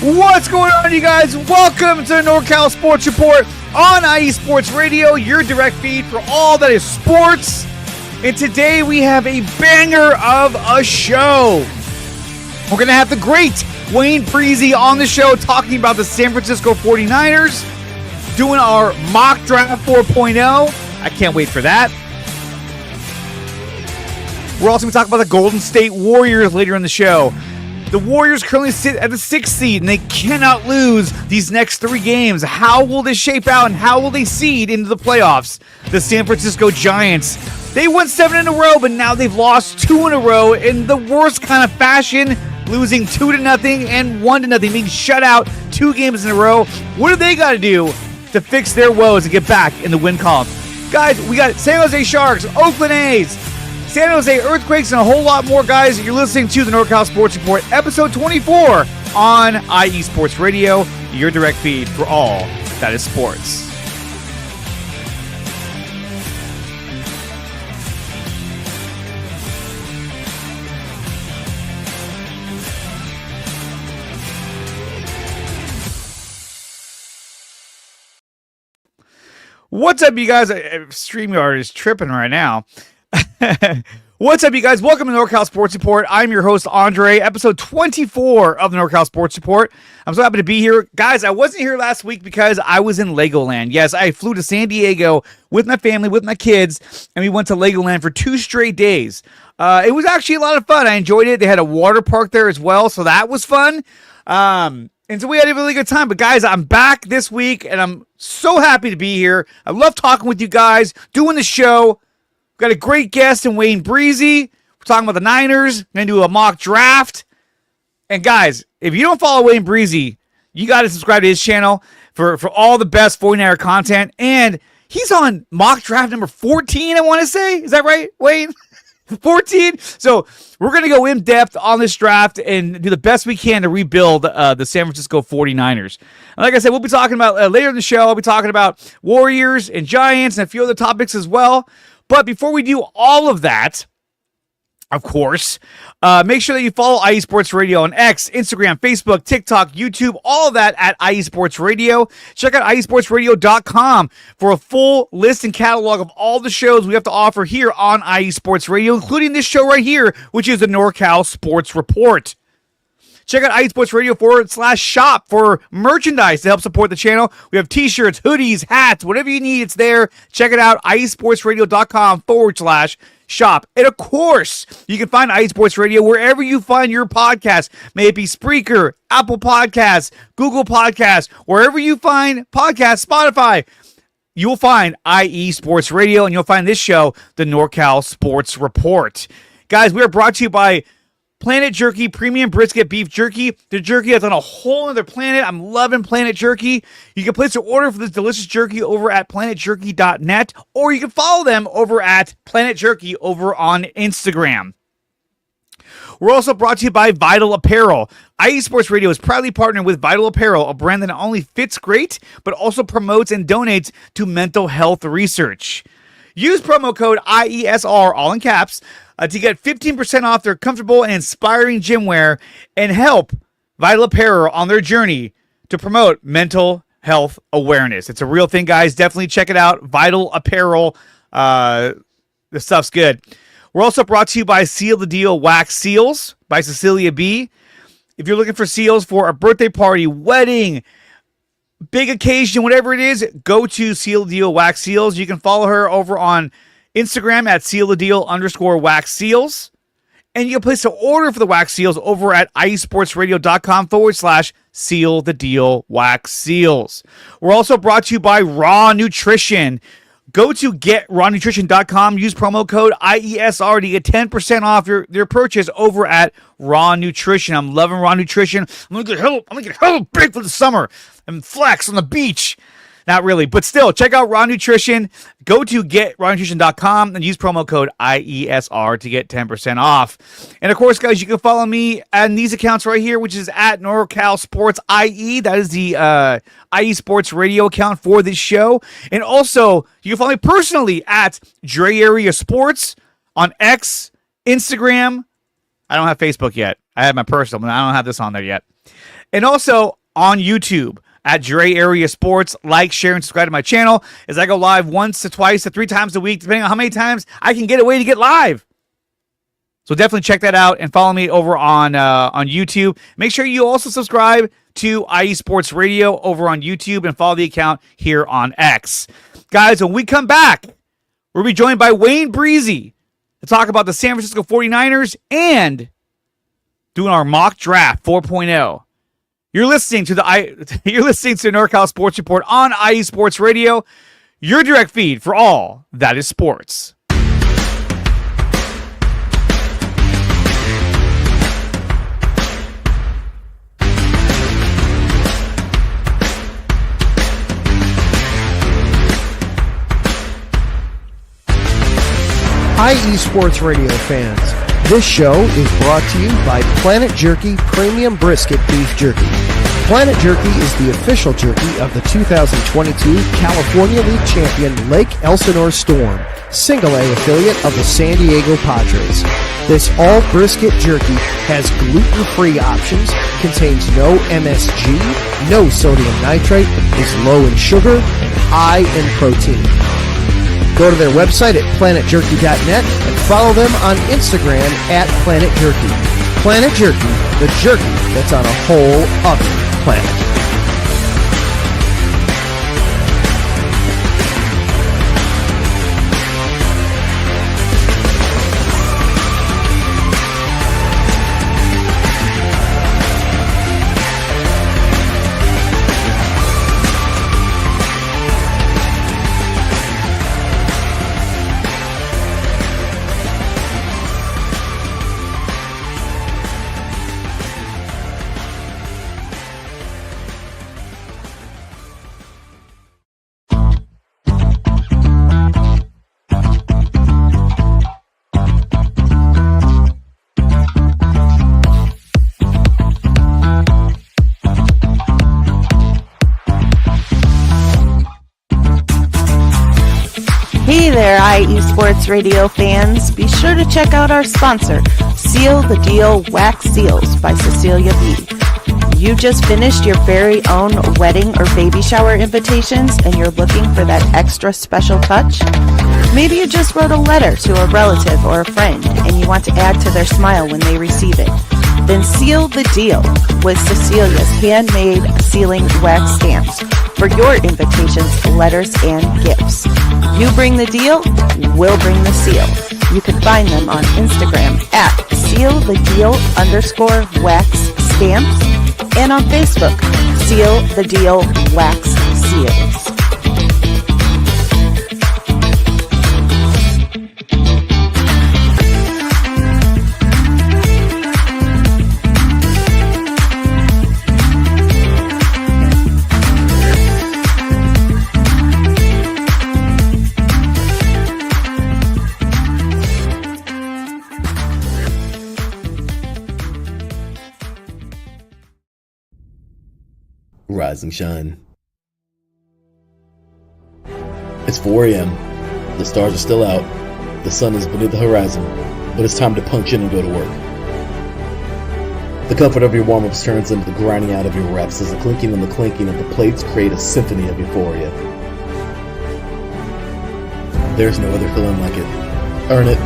What's going on, you guys? Welcome to the NorCal Sports Report on IE Sports Radio, your direct feed for all that is sports. And today we have a banger of a show. We're going to have the great Wayne Breezie on the show talking about the San Francisco 49ers, doing our mock draft 4.0. I can't wait for that. We're also going to talk about the Golden State Warriors later in the show. The Warriors currently sit at the 6th seed, and they cannot lose these next 3 games. How will this shape out, and how will they seed into the playoffs? The San Francisco Giants, they won 7 in a row, but now they've lost 2 in a row in the worst kind of fashion, losing 2-0 and 1-0, being shut out 2 games in a row. What do they got to do to fix their woes and get back in the win column? Guys, we got San Jose Sharks, Oakland A's, San Jose Earthquakes, and a whole lot more, guys. You're listening to the NorCal Sports Report, episode 24 on IE Sports Radio, your direct feed for all that is sports. What's up, you guys? StreamYard is tripping right now. What's up, you guys? Welcome to NorCal Sports Report. I'm your host, Andre, episode 24 of the NorCal Sports Report. I'm so happy to be here. Guys, I wasn't here last week because I was in Legoland. Yes, I flew to San Diego with my family, with my kids, and we went to Legoland for 2 straight days. It was actually a lot of fun. I enjoyed it. They had a water park there as well, so that was fun. And so we had a really good time. But, guys, I'm back this week, and I'm so happy to be here. I love talking with you guys, doing the show. We've got a great guest in Wayne Breezie. We're talking about the Niners. We're going to do a mock draft. And guys, if you don't follow Wayne Breezie, you got to subscribe to his channel for all the best 49er content. And he's on mock draft number 14, I want to say. Is that right, Wayne? 14? So we're going to go in depth on this draft and do the best we can to rebuild the San Francisco 49ers. And like I said, we'll be talking about later in the show, I'll be talking about Warriors and Giants and a few other topics as well. But before we do all of that, of course, make sure that you follow IE Sports Radio on X, Instagram, Facebook, TikTok, YouTube, all of that at IE Sports Radio. Check out IESportsRadio.com for a full list and catalog of all the shows we have to offer here on IE Sports Radio, including this show right here, which is the NorCal Sports Report. Check out IESportsRadio.com/shop for merchandise to help support the channel. We have t-shirts, hoodies, hats, whatever you need, it's there. Check it out, IESportsRadio.com/shop. And of course, you can find IE Sports Radio wherever you find your podcast. May it be Spreaker, Apple Podcasts, Google Podcasts, wherever you find podcasts, Spotify. You'll find IE Sports Radio, and you'll find this show, the NorCal Sports Report. Guys, we are brought to you by Planet Jerky Premium Brisket Beef Jerky. The jerky that's on a whole other planet. I'm loving Planet Jerky. You can place your order for this delicious jerky over at planetjerky.net, or you can follow them over at Planet Jerky over on Instagram. We're also brought to you by Vital Apparel. IE Sports Radio is proudly partnered with Vital Apparel, a brand that not only fits great, but also promotes and donates to mental health research. Use promo code IESR, all in caps, to get 15% off their comfortable and inspiring gym wear and help Vital Apparel on their journey to promote mental health awareness. It's a real thing, guys. Definitely check it out. Vital Apparel. The stuff's good. We're also brought to you by Seal the Deal Wax Seals by Cecilia B. If you're looking for seals for a birthday party, wedding, big occasion, whatever it is, go to Seal the Deal Wax Seals. You can follow her over on Instagram at SealTheDeal_wax seals. And you can place an order for the wax seals over at IESportsRadio.com/seal the deal wax seals. We're also brought to you by Raw Nutrition. Go to GetRawNutrition.com. Use promo code IESR to get 10% off your purchase over at Raw Nutrition. I'm loving Raw Nutrition. I'm gonna get hella big for the summer and flex on the beach. Not really, but still, check out Raw Nutrition. Go to GetRawNutrition.com and use promo code IESR to get 10% off. And of course, guys, you can follow me on these accounts right here, which is at NorCal Sports IE. That is the IE Sports Radio account for this show. And also, you can follow me personally at Dre Area Sports on X, Instagram. I don't have Facebook yet. I have my personal, but I don't have this on there yet. And also on YouTube at Dre Area Sports. Like, share, and subscribe to my channel as I go live once to twice to 3 times a week, depending on how many times I can get away to get live. So definitely check that out and follow me over on YouTube. Make sure you also subscribe to IE Sports Radio over on YouTube and follow the account here on X. Guys, when we come back, we'll be joined by Wayne Breezie to talk about the San Francisco 49ers and doing our mock draft 4.0. You're listening to NorCal Sports Report on IE Sports Radio, your direct feed for all that is sports. IE Sports Radio fans, this show is brought to you by Planet Jerky Premium Brisket Beef Jerky. Planet Jerky is the official jerky of the 2022 California League champion Lake Elsinore Storm, single-A affiliate of the San Diego Padres. This all-brisket jerky has gluten-free options, contains no MSG, no sodium nitrate, is low in sugar, and high in protein. Go to their website at planetjerky.net and follow them on Instagram at Planet Jerky. Planet Jerky, the jerky that's on a whole other planet. Hey there, IE Sports Radio fans. Be sure to check out our sponsor, Seal the Deal Wax Seals by Cecilia B. You just finished your very own wedding or baby shower invitations and you're looking for that extra special touch? Maybe you just wrote a letter to a relative or a friend and you want to add to their smile when they receive it. Then seal the deal with Cecilia's handmade sealing wax stamps for your invitations, letters, and gifts. You bring the deal, we'll bring the seal. You can find them on Instagram at sealthedeal_wax stamps and on Facebook, Seal the Deal Wax Seals. Rise and shine. It's 4 a.m. The stars are still out. The sun is beneath the horizon, but it's time to punch in and go to work. The comfort of your warm-ups turns into the grinding out of your reps as the clinking and the clanking of the plates create a symphony of euphoria. There's no other feeling like it. Earn it,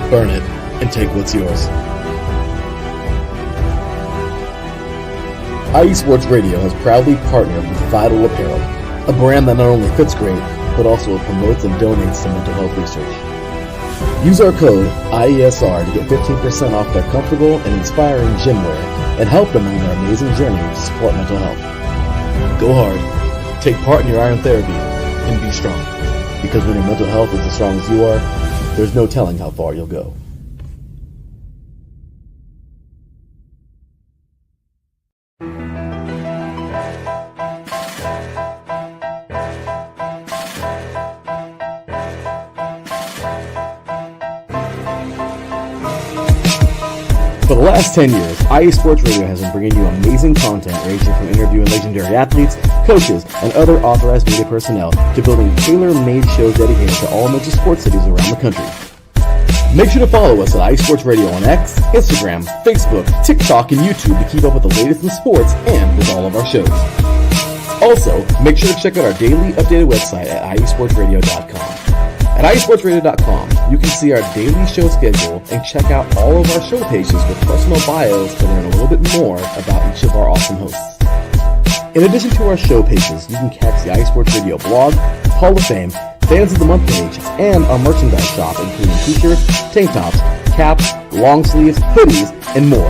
burn it, and take what's yours. IE Sports Radio has proudly partnered with Vital Apparel, a brand that not only fits great, but also promotes and donates to mental health research. Use our code IESR to get 15% off their comfortable and inspiring gym wear and help them on their amazing journey to support mental health. Go hard, take part in your iron therapy, and be strong. Because when your mental health is as strong as you are, there's no telling how far you'll go. For the last 10 years, IE Sports Radio has been bringing you amazing content ranging from interviewing legendary athletes, coaches, and other authorized media personnel to building tailor-made shows dedicated to all major sports cities around the country. Make sure to follow us at iSports Radio on X, Instagram, Facebook, TikTok, and YouTube to keep up with the latest in sports and with all of our shows. Also, make sure to check out our daily updated website at iesportsradio.com. At iesportsradio.com, you can see our daily show schedule and check out all of our show pages with personal bios to learn a little bit more about each of our awesome hosts. In addition to our show pages, you can catch the iSports Radio blog, Hall of Fame, Fans of the Month page, and our merchandise shop, including t-shirts, tank tops, caps, long sleeves, hoodies, and more.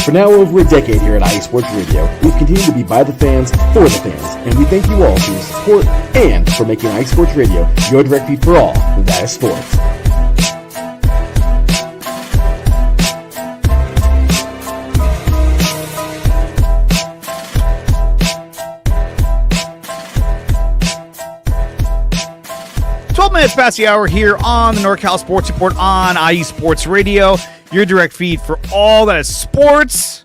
For now over a decade here at iSports Radio, we've continued to be by the fans, for the fans, and we thank you all for your support and for making iSports Radio your direct feed for all that is sports. Minutes past the hour here on the NorCal Sports Report on IE Sports Radio, your direct feed for all that is sports.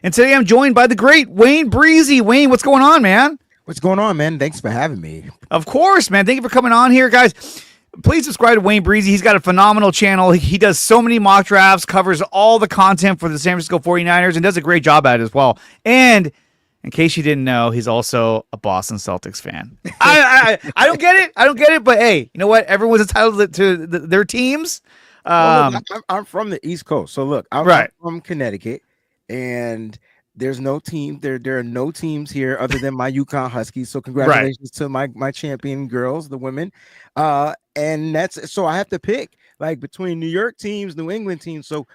And today I'm joined by the great Wayne Breezie. Wayne, what's going on, man? What's going on, man? Thanks for having me. Of course, man. Thank you for coming on here, guys. Please subscribe to Wayne Breezie. He's got a phenomenal channel. He does so many mock drafts, covers all the content for the San Francisco 49ers, and does a great job at it as well. And in case you didn't know, he's also a Boston Celtics fan. I don't get it. I don't get it. But hey, you know what? Everyone's entitled to their teams. Well, look, I'm from the East Coast, so look, I'm from Connecticut, and there's no team. There are no teams here other than my UConn Huskies. So congratulations to my champion girls, the women. And that's so I have to pick like between New York teams, New England teams. So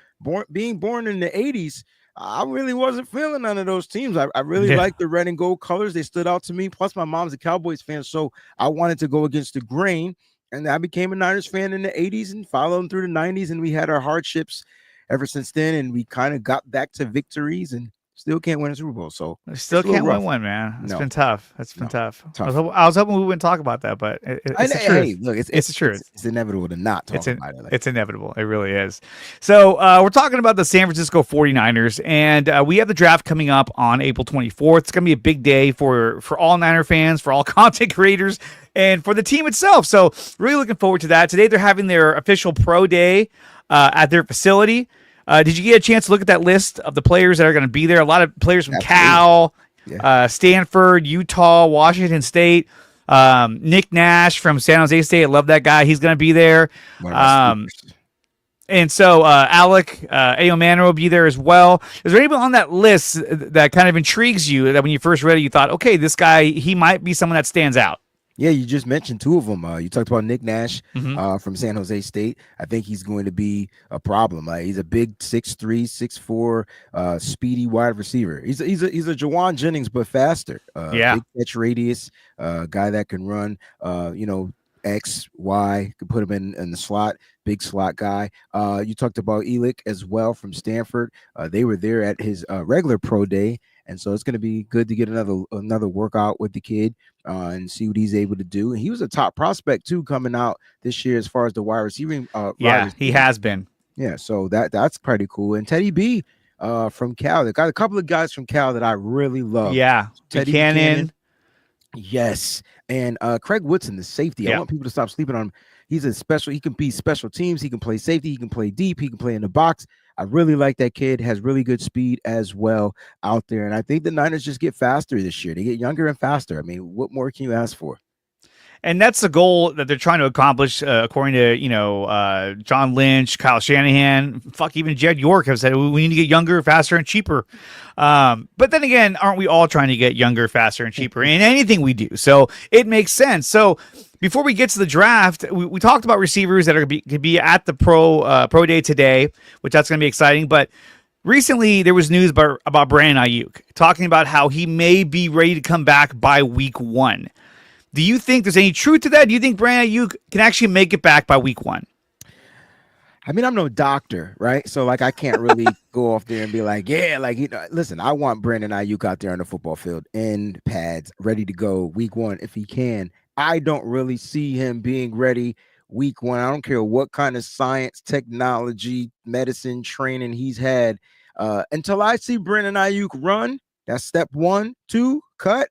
being born in the '80s. I really wasn't feeling none of those teams. I really liked the red and gold colors. They stood out to me. Plus, my mom's a Cowboys fan, so I wanted to go against the grain. And I became a Niners fan in the 80s and followed them through the 90s. And we had our hardships ever since then. And we kind of got back to victories and still can't win a Super Bowl. So still can't win one, man. It's been tough. It's been tough. I was hoping we wouldn't talk about that, but it's the truth. Hey, look, it's the truth. It's inevitable to not talk about it. It's inevitable. It really is. So we're talking about the San Francisco 49ers, and we have the draft coming up on April 24th. It's going to be a big day for all Niner fans, for all content creators, and for the team itself. So really looking forward to that. Today they're having their official pro day at their facility. Did you get a chance to look at that list of the players that are going to be there? A lot of players from Cal, Stanford, Utah, Washington State. Nick Nash from San Jose State. I love that guy. He's going to be there. And so Alec Aomano will be there as well. Is there anyone on that list that kind of intrigues you that when you first read it, you thought, okay, this guy, he might be someone that stands out? Yeah, you just mentioned two of them. You talked about Nick Nash from San Jose State. I think he's going to be a problem. He's a big 6'3", 6'4", speedy wide receiver. He's a Jawan Jennings, but faster. Big catch radius, guy that can run, X, Y, could put him in the slot, big slot guy. You talked about Elick as well from Stanford. They were there at his regular pro day. And so it's going to be good to get another workout with the kid and see what he's able to do. And he was a top prospect too coming out this year as far as the wide receiving. He has been. Yeah, so that's pretty cool. And Teddy B from Cal. They got a couple of guys from Cal that I really love. Yeah, Teddy Buchanan. Yes, and Craig Woodson, the safety. Yeah. I want people to stop sleeping on him. He can be special teams. He can play safety. He can play deep. He can play in the box. I really like that kid. Has really good speed as well out there. And I think the Niners just get faster this year. They get younger and faster. I mean, what more can you ask for? And that's the goal that they're trying to accomplish, according to, John Lynch, Kyle Shanahan, even Jed York have said we need to get younger, faster, and cheaper. But then again, aren't we all trying to get younger, faster, and cheaper in anything we do? So it makes sense. So before we get to the draft, we talked about receivers that could be at the pro day today, which that's going to be exciting. But recently, there was news about Brandon Ayuk talking about how he may be ready to come back by week 1. Do you think there's any truth to that? Do you think Brandon Ayuk can actually make it back by week 1? I mean, I'm no doctor, right? So, I can't really go off there and be like, listen, I want Brandon Ayuk out there on the football field in pads, ready to go week 1 if he can. I don't really see him being ready week 1. I don't care what kind of science, technology, medicine training he's had. Until I see Brandon Ayuk run, that's step 1, 2, cut,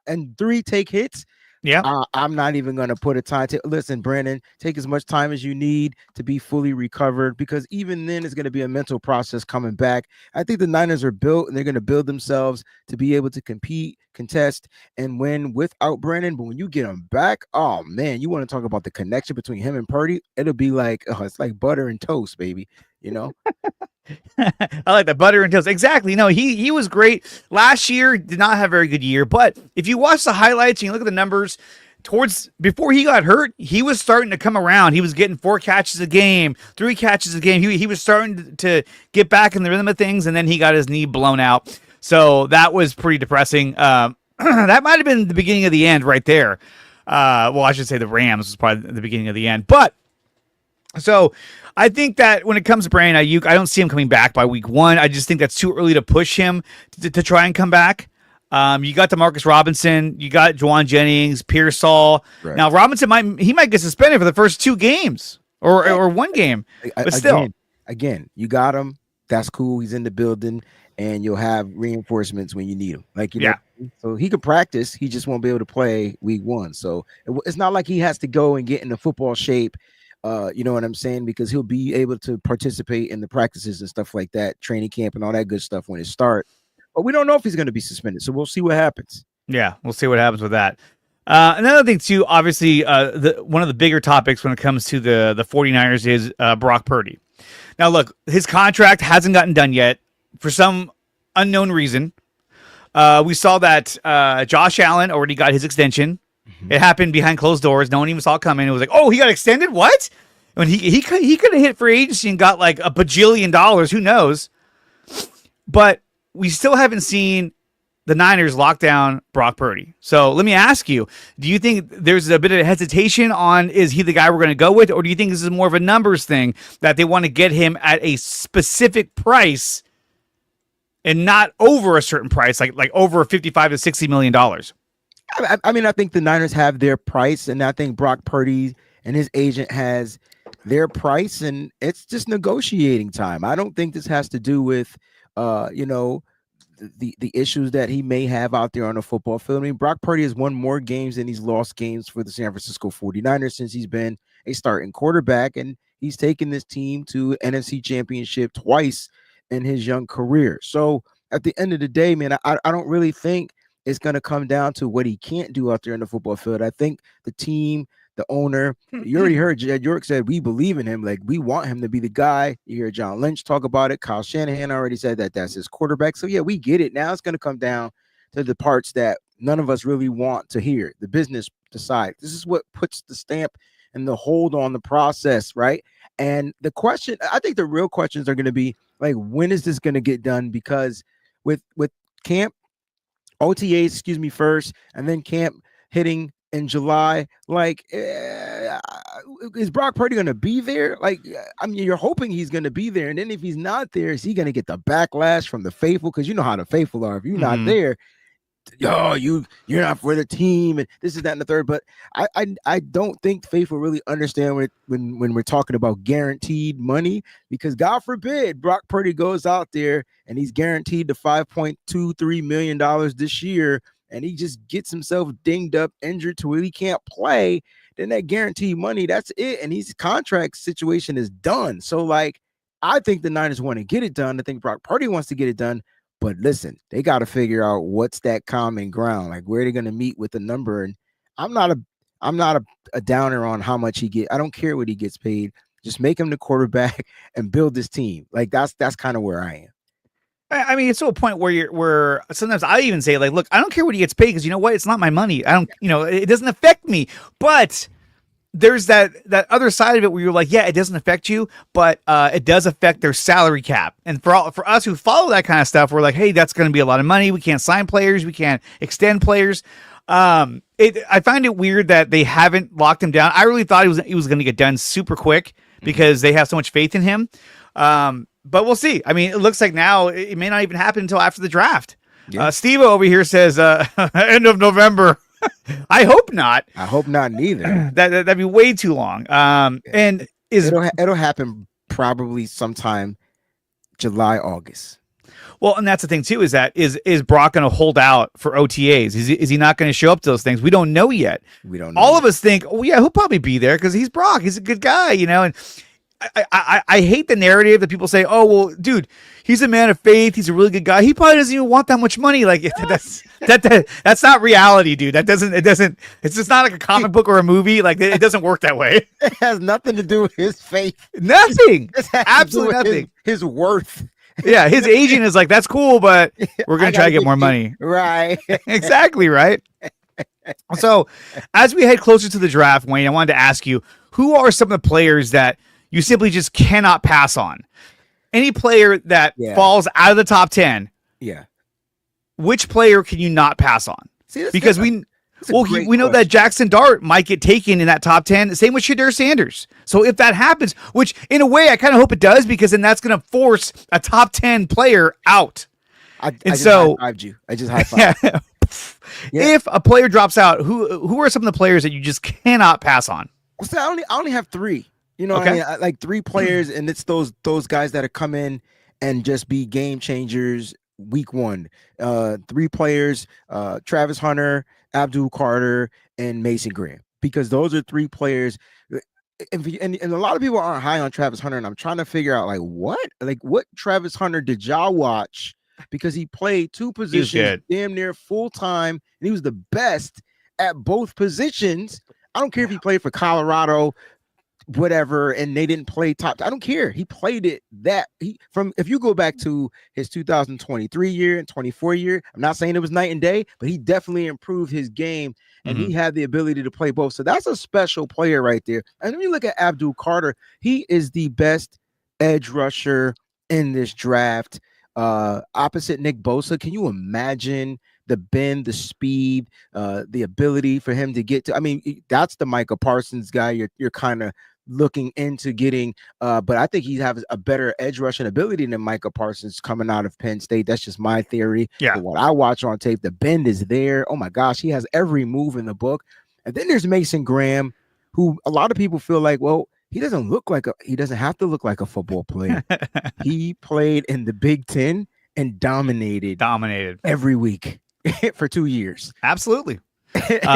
and 3, take hits. Yeah. I'm not even going to put a time to listen, Brandon, take as much time as you need to be fully recovered, because even then it's going to be a mental process coming back. I think the Niners are built and they're going to build themselves to be able to compete, contest, and win without Brandon. But when you get him back, oh man, you want to talk about the connection between him and Purdy? It'll be like, oh, it's like butter and toast, baby. You know? I like that, butter and toast. Exactly. No, he was great last year. Did not have a very good year, but if you watch the highlights and you look at the numbers, towards before he got hurt, he was starting to come around. He was getting 4 catches a game, 3 catches a game. He was starting to get back in the rhythm of things, and then he got his knee blown out. So that was pretty depressing. That might have been the beginning of the end right there. Well, I should say the Rams was probably the beginning of the end, but. So I think that when it comes to Brandon Ayuk, I don't see him coming back by week 1. I just think that's too early to push him to try and come back. You got Demarcus Robinson, you got Juwan Jennings, Pearsall. Right. Now Robinson might get suspended for the first 2 games or 1 game, but still. Again, you got him. That's cool. He's in the building, and you'll have reinforcements when you need him. So he could practice. He just won't be able to play week 1. So it's not like he has to go and get into football shape. You know what I'm saying? Because he'll be able to participate in the practices and stuff like that, training camp and all that good stuff when it starts. But we don't know if he's going to be suspended, so we'll see what happens. Yeah, we'll see what happens with that. Another thing, too, obviously, one of the bigger topics when it comes to the 49ers is Brock Purdy. Now, look, his contract hasn't gotten done yet for some unknown reason. We saw that Josh Allen already got his extension. It happened behind closed doors. No one even saw it coming. It was like, oh, he got extended? What? When he could have hit free agency and got like $1 bajillion. Who knows? But we still haven't seen the Niners lock down Brock Purdy. So let me ask you, do you think there's a bit of hesitation on, is he the guy we're going to go with? Or do you think this is more of a numbers thing that they want to get him at a specific price and not over a certain price, like over $55 to $60 million? I mean, I think the Niners have their price, and I think Brock Purdy and his agent has their price, and it's just negotiating time. I don't think this has to do with, the issues that he may have out there on the football field. I mean, Brock Purdy has won more games than he's lost games for the San Francisco 49ers since he's been a starting quarterback, and he's taken this team to NFC Championship twice in his young career. So at the end of the day, man, I don't really think it's going to come down to what he can't do out there in the football field. I think the team, the owner, you already heard Jed York said, we believe in him. Like, we want him to be the guy. You hear John Lynch talk about it. Kyle Shanahan already said that that's his quarterback. So yeah, we get it. Now it's going to come down to the parts that none of us really want to hear. The business side. This is what puts the stamp and the hold on the process, right? And the question, I think the real questions are going to be like, when is this going to get done? Because with camp, OTAs, first, and then camp hitting in July. Like, is Brock Purdy going to be there? Like, I mean, you're hoping he's going to be there. And then if he's not there, is he going to get the backlash from the faithful? Because you know how the faithful are. If you're not there, you're not for the team, and this is that and the third. But I don't think faithful really understand when we're talking about guaranteed money, because God forbid Brock Purdy goes out there and he's guaranteed the $5.23 million this year, and he just gets himself dinged up, injured to where he can't play. Then that guaranteed money, that's it, and his contract situation is done. So like, I think the Niners want to get it done. I think Brock Purdy wants to get it done. But listen, they got to figure out what's that common ground, like where they're going to meet with the number. And I'm not a downer on how much he get. I don't care what he gets paid. Just make him the quarterback and build this team. Like that's kind of where I am. I mean, it's to a point where sometimes I even say, like, look, I don't care what he gets paid, because you know what? It's not my money. I don't, it doesn't affect me. But there's that other side of it where you're like, yeah, it doesn't affect you, but it does affect their salary cap. And for us who follow that kind of stuff, we're like, hey, that's going to be a lot of money. We can't sign players. We can't extend players. I find it weird that they haven't locked him down. I really thought he was going to get done super quick because they have so much faith in him. But we'll see. I mean, it looks like now it may not even happen until after the draft. Yeah. Steve over here says end of November. I hope not. I hope not neither. That'd be way too long. And it'll happen probably sometime July, August. Well, and that's the thing too, is that is Brock going to hold out for OTAs? Is he not going to show up to those things? We don't know yet. We don't know. All of us think, oh yeah, he'll probably be there because he's Brock. He's a good guy, and I hate the narrative that people say, oh well, dude, he's a man of faith. He's a really good guy. He probably doesn't even want that much money. Like that's not reality, dude. It's just not like a comic book or a movie. Like it doesn't work that way. It has nothing to do with his faith. Nothing. Absolutely nothing. His worth. Yeah, his agent is like, that's cool, but we're gonna try to get more money. Right. Exactly right. So, as we head closer to the draft, Wayne, I wanted to ask you, who are some of the players that you simply just cannot pass on? Any player that falls out of the top 10, which player can you not pass on? Because we know that Jackson Dart might get taken in that top 10. Same with Shedeur Sanders. So if that happens, which in a way I kind of hope it does, because then that's going to force a top 10 player out. I just high-fived you. I just high-fived. If a player drops out, who are some of the players that you just cannot pass on? So I only have three. You know, okay. I mean, like three players, and it's those guys that have come in and just be game changers week one. Three players: Travis Hunter, Abdul Carter, and Mason Graham. Because those are three players. And a lot of people aren't high on Travis Hunter, and I'm trying to figure out what Travis Hunter did y'all watch? Because he played two positions damn near full time, and he was the best at both positions. I don't care if he played for Colorado, whatever, and they didn't play top. I don't care. He played it if you go back to his 2023 year and 24 year, I'm not saying it was night and day, but he definitely improved his game, and he had the ability to play both. So that's a special player right there. And when you look at Abdul Carter, he is the best edge rusher in this draft. Opposite Nick Bosa. Can you imagine the bend, the speed, the ability for him to get to? I mean, that's the Micah Parsons guy you're kind of looking into getting, but I think he has a better edge rushing ability than Micah Parsons coming out of Penn State. That's just my theory. Yeah. But what I watch on tape, the bend is there. Oh my gosh, he has every move in the book. And then there's Mason Graham, who a lot of people feel like, well, he doesn't have to look like a football player. He played in the Big Ten and dominated every week for 2 years. Absolutely.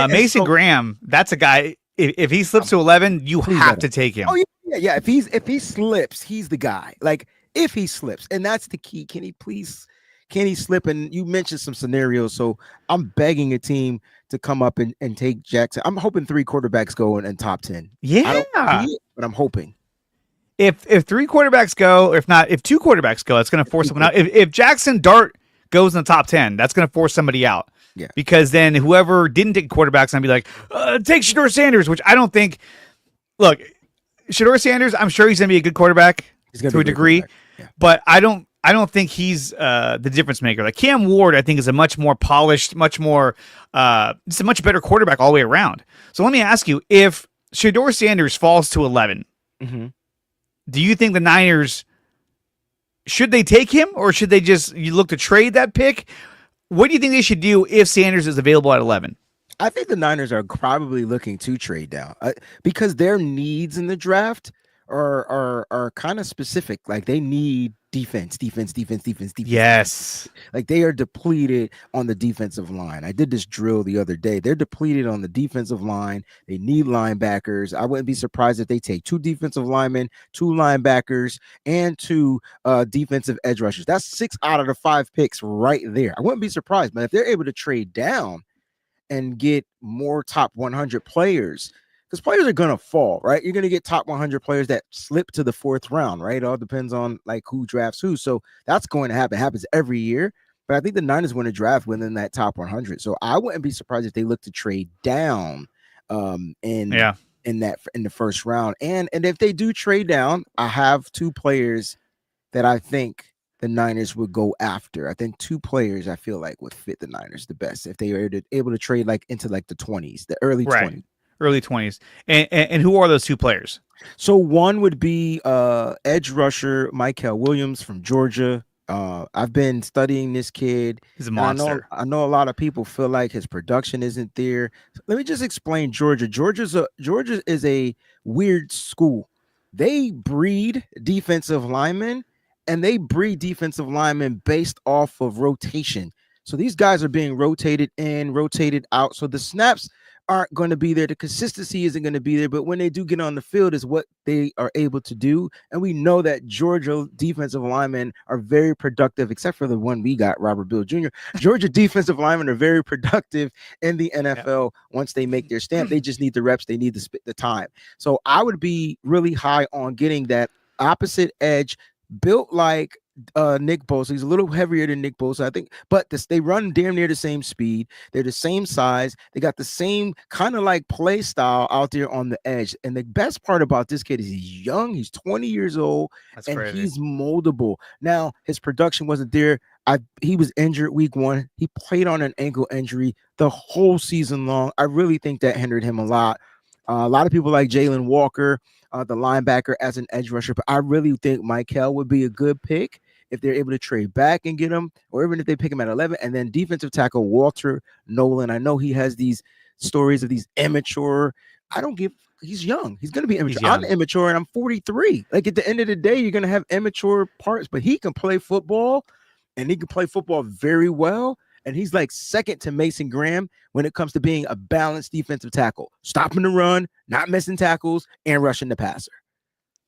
Mason Graham, that's a guy. If he slips to 11, you have to take him. Oh yeah. If he slips, he's the guy. Like if he slips, and that's the key. Can he slip? And you mentioned some scenarios, so I'm begging a team to come up and take Jackson. I'm hoping 3 quarterbacks go in top 10. Yeah, I don't see it, but I'm hoping. If 3 quarterbacks go, or if 2 quarterbacks go, that's going to force someone out. If Jackson Dart goes in the top 10, that's going to force somebody out. Yeah. Because then whoever didn't take quarterbacks, I'd be like, take Shedeur Sanders, which I don't think. Look, Shedeur Sanders, I'm sure he's going to be a good quarterback to a degree, but I don't think he's the difference maker. Like Cam Ward, I think is a much more polished, much more, just a much better quarterback all the way around. So let me ask you, if Shedeur Sanders falls to 11, do you think the Niners, should they take him, or should they just look to trade that pick? What do you think they should do if Sanders is available at 11? I think the Niners are probably looking to trade down because their needs in the draft are kind of specific. Like they need defense. Yes. Like they are depleted on the defensive line. I did this drill the other day. They're depleted on the defensive line. They need linebackers. I wouldn't be surprised if they take 2 defensive linemen, 2 linebackers, and 2 defensive edge rushers. That's 6 out of the 5 picks right there. I wouldn't be surprised, but if they're able to trade down and get more top 100 players, because players are going to fall, right? You're going to get top 100 players that slip to the 4th round, right? It all depends on like who drafts who. So that's going to happen. It happens every year. But I think the Niners want to draft within that top 100. So I wouldn't be surprised if they look to trade down in the first round. And if they do trade down, I have 2 players that I think the Niners would go after. I think 2 players I feel like would fit the Niners the best if they are able to trade like into like the 20s, the early 20s. Early 20s. And who are those 2 players? So one would be edge rusher Michael Williams from Georgia. I've been studying this kid. He's a monster. I know a lot of people feel like his production isn't there. Let me just explain Georgia. Georgia is a weird school. They breed defensive linemen and they breed defensive linemen based off of rotation. So these guys are being rotated in, rotated out. So the snaps aren't going to be there. The consistency isn't going to be there. But when they do get on the field is what they are able to do. And we know that Georgia defensive linemen are very productive, except for the one we got, Robert Bill Jr. Georgia defensive linemen are very productive in the NFL once they make their stamp. They just need the reps. They need the time. So I would be really high on getting that opposite edge built like Nick Bosa. He's a little heavier than Nick Bosa, I think, but they run damn near the same speed. They're the same size. They got the same kind of like play style out there on the edge. And the best part about this kid is he's young. He's 20 years old. That's and crazy. He's moldable. Now, his production wasn't there. He was injured week 1. He played on an ankle injury the whole season long. I really think that hindered him a lot. A lot of people like Jalen Walker, the linebacker, as an edge rusher, but I really think Michael would be a good pick if they're able to trade back and get him, or even if they pick him at 11. And then defensive tackle Walter Nolan. I know he has these stories of these immature. He's young. He's going to be immature. I'm immature and I'm 43. Like at the end of the day, you're going to have immature parts, but he can play football, and he can play football very well. And he's like second to Mason Graham when it comes to being a balanced defensive tackle, stopping the run, not missing tackles, and rushing the passer.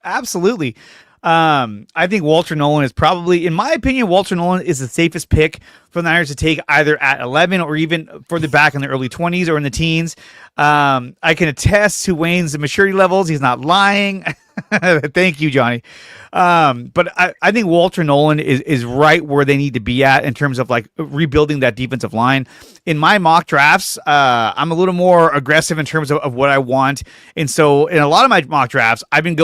Absolutely. I think Walter Nolan is probably, in my opinion, Walter Nolan is the safest pick for the Niners to take either at 11 or even further back in the early 20s or in the teens. I can attest to Wayne's maturity levels. He's not lying. Thank you, Johnny. But I think Walter Nolan is right where they need to be at in terms of like rebuilding that defensive line. In my mock drafts, I'm a little more aggressive in terms of what I want. And so in a lot of my mock drafts, I've been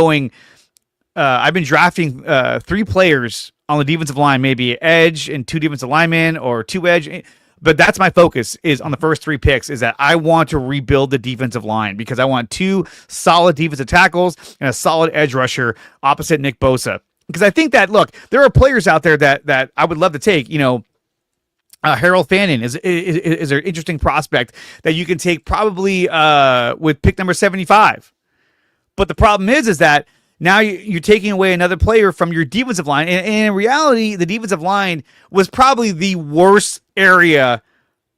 drafting 3 players on the defensive line, maybe edge and 2 defensive linemen or 2 edge. But that's my focus is on the first 3 picks is that I want to rebuild the defensive line because I want 2 solid defensive tackles and a solid edge rusher opposite Nick Bosa. Because I think that, look, there are players out there that I would love to take. You know, Harold Fannin is an interesting prospect that you can take probably with pick number 75. But the problem is that now you're taking away another player from your defensive line. And in reality, the defensive line was probably the worst area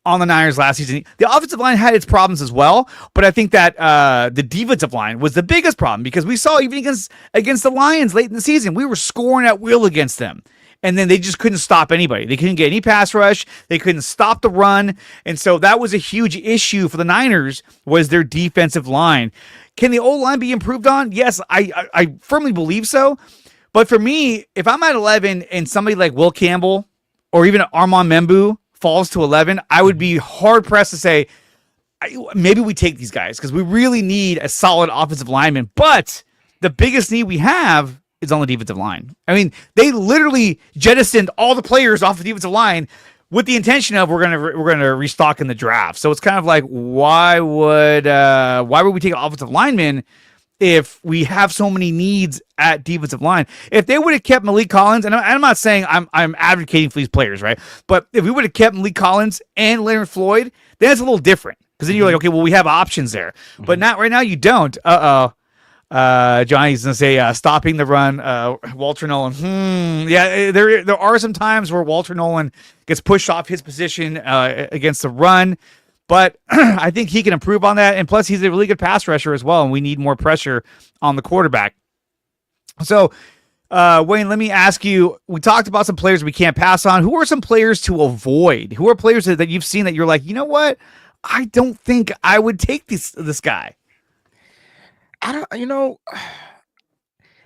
on the Niners last season. The offensive line had its problems as well, but I think that the defensive line was the biggest problem because we saw even against the Lions late in the season, we were scoring at will against them. And then they just couldn't stop anybody. They couldn't get any pass rush. They couldn't stop the run. And so that was a huge issue for the Niners was their defensive line. Can the O-line be improved on? Yes, I firmly believe so. But for me, if I'm at 11 and somebody like Will Campbell or even Armand Membu falls to 11, I would be hard-pressed to say, maybe we take these guys because we really need a solid offensive lineman. But the biggest need we have is on the defensive line. I mean, they literally jettisoned all the players off the defensive line with the intention of we're gonna restock in the draft. So it's kind of like why would we take an offensive lineman if we have so many needs at defensive line? If they would have kept Malik Collins, and I'm not saying I'm advocating for these players, right? But if we would have kept Malik Collins and Leonard Floyd, then it's a little different because then you're like, okay, well we have options there, but not right now. You don't. Johnny's gonna say stopping the run. Walter Nolan. Yeah, there are some times where Walter Nolan gets pushed off his position against the run, but I think he can improve on that. And plus, he's a really good pass rusher as well, and we need more pressure on the quarterback. So, Wayne, let me ask you. We talked about some players we can't pass on. Who are some players to avoid? Who are players that you've seen that you're like, you know what? I don't think I would take this guy.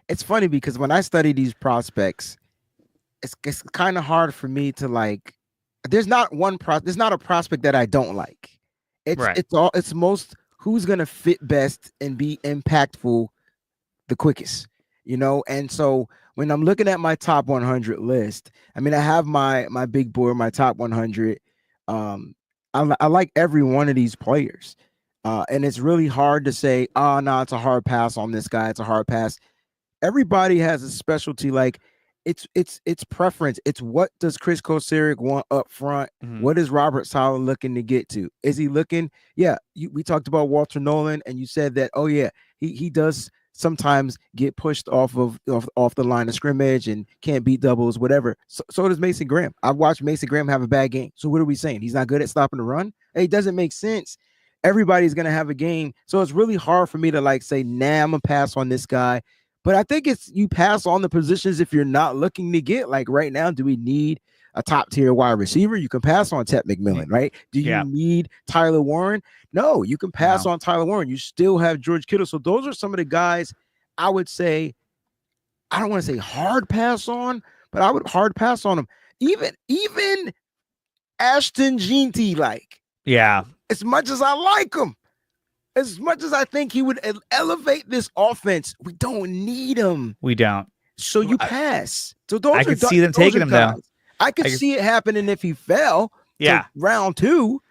It's funny because when I study these prospects, it's kind of hard for me to like. There's not a prospect that I don't like. It's most who's gonna fit best and be impactful the quickest, And so when I'm looking at my top 100 list, I mean I have my big board, my top 100. I like every one of these players. And it's really hard to say, no, it's a hard pass on this guy. It's a hard pass. Everybody has a specialty. Like it's preference. It's what does Chris Kocurek want up front? Mm-hmm. What is Robert Saleh looking to get to? Is he looking? Yeah. We talked about Walter Nolan and you said that, oh yeah, he does sometimes get pushed off the line of scrimmage and can't beat doubles, whatever. So does Mason Graham. I've watched Mason Graham have a bad game. So what are we saying? He's not good at stopping the run? It doesn't make sense. Everybody's going to have a game. So it's really hard for me to like say, nah, I'm going to pass on this guy. But I think it's you pass on the positions if you're not looking to get, like right now, do we need a top tier wide receiver? You can pass on Ted McMillan, right? Do you need Tyler Warren? No, you can pass on Tyler Warren. You still have George Kittle. So those are some of the guys I would say, I don't want to say hard pass on, but I would hard pass on them. Even Ashton Jeanty, like, as much as I like him, as much as I think he would elevate this offense, we don't need him. We don't. So you pass. So those I could see them taking him down. I could see it happening if he fell. To round 2,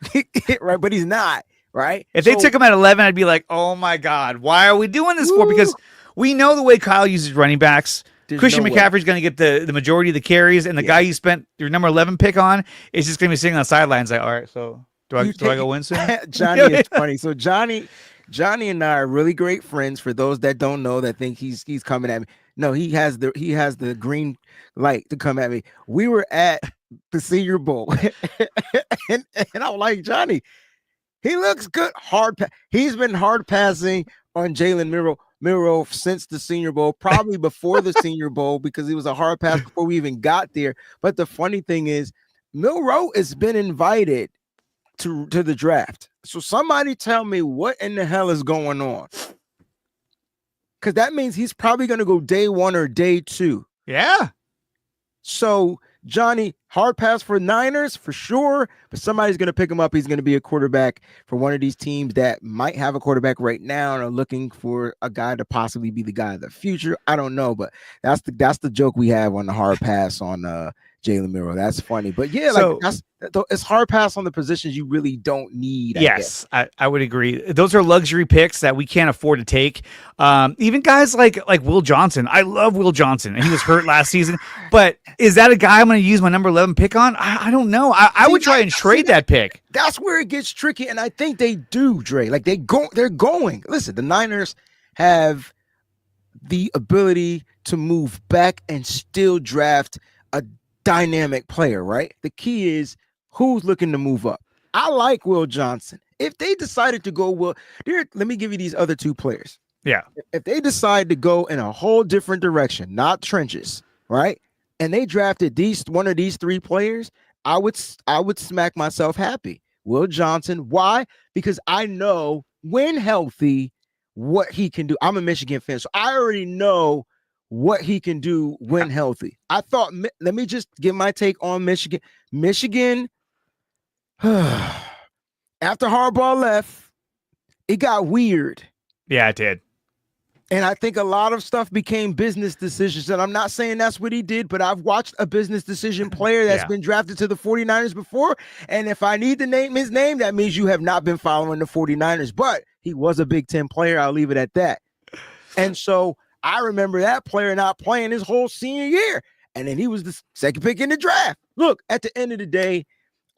right? But he's not, right? If they took him at 11, I'd be like, oh my God, why are we doing this for? Because we know the way Kyle uses running backs. Christian McCaffrey's going to get the majority of the carries, and the guy you spent your number 11 pick on is just going to be sitting on the sidelines like, all right, so do I go win soon? Johnny is funny. So Johnny and I are really great friends. For those that don't know, that think he's coming at me. No, he has the green light to come at me. We were at the Senior Bowl, and I was like, Johnny, he looks good. He's been hard passing on Jalen Milroe since the Senior Bowl, probably before the Senior Bowl, because he was a hard pass before we even got there. But the funny thing is, Milroe has been invited to the draft. So somebody tell me what in the hell is going on. Because that means he's probably going to go day 1 or day 2. Yeah. So Johnny, hard pass for Niners for sure, but somebody's going to pick him up. He's going to be a quarterback for one of these teams that might have a quarterback right now and are looking for a guy to possibly be the guy of the future. I don't know, but that's the joke we have on the hard pass on Jalen Milroe. That's funny, but yeah, so, it's hard pass on the positions you really don't need. Yes, I would agree. Those are luxury picks that we can't afford to take. Even guys like Will Johnson. I love Will Johnson, and he was hurt last season. But is that a guy I'm going to use my number 11 pick on? I don't know. I would try and trade that pick. That's where it gets tricky, and I think they do, Dre. Like they're going. Listen, the Niners have the ability to move back and still draft a dynamic player, right? The key is who's looking to move up. I like Will Johnson. If they decided to go, let me give you these other 2 players. Yeah. If they decide to go in a whole different direction, not trenches, right? And they drafted one of these 3 players, I would smack myself happy. Will Johnson. Why? Because I know when healthy what he can do. I'm a Michigan fan, so I already know what he can do when healthy. I thought, let me just give my take on Michigan. Michigan, after Harbaugh left, it got weird. Yeah, it did. And I think a lot of stuff became business decisions. And I'm not saying that's what he did, but I've watched a business decision player that's been drafted to the 49ers before. And if I need to name his name, that means you have not been following the 49ers. But he was a Big Ten player. I'll leave it at that. And so I remember that player not playing his whole senior year. And then he was the second pick in the draft. Look, at the end of the day,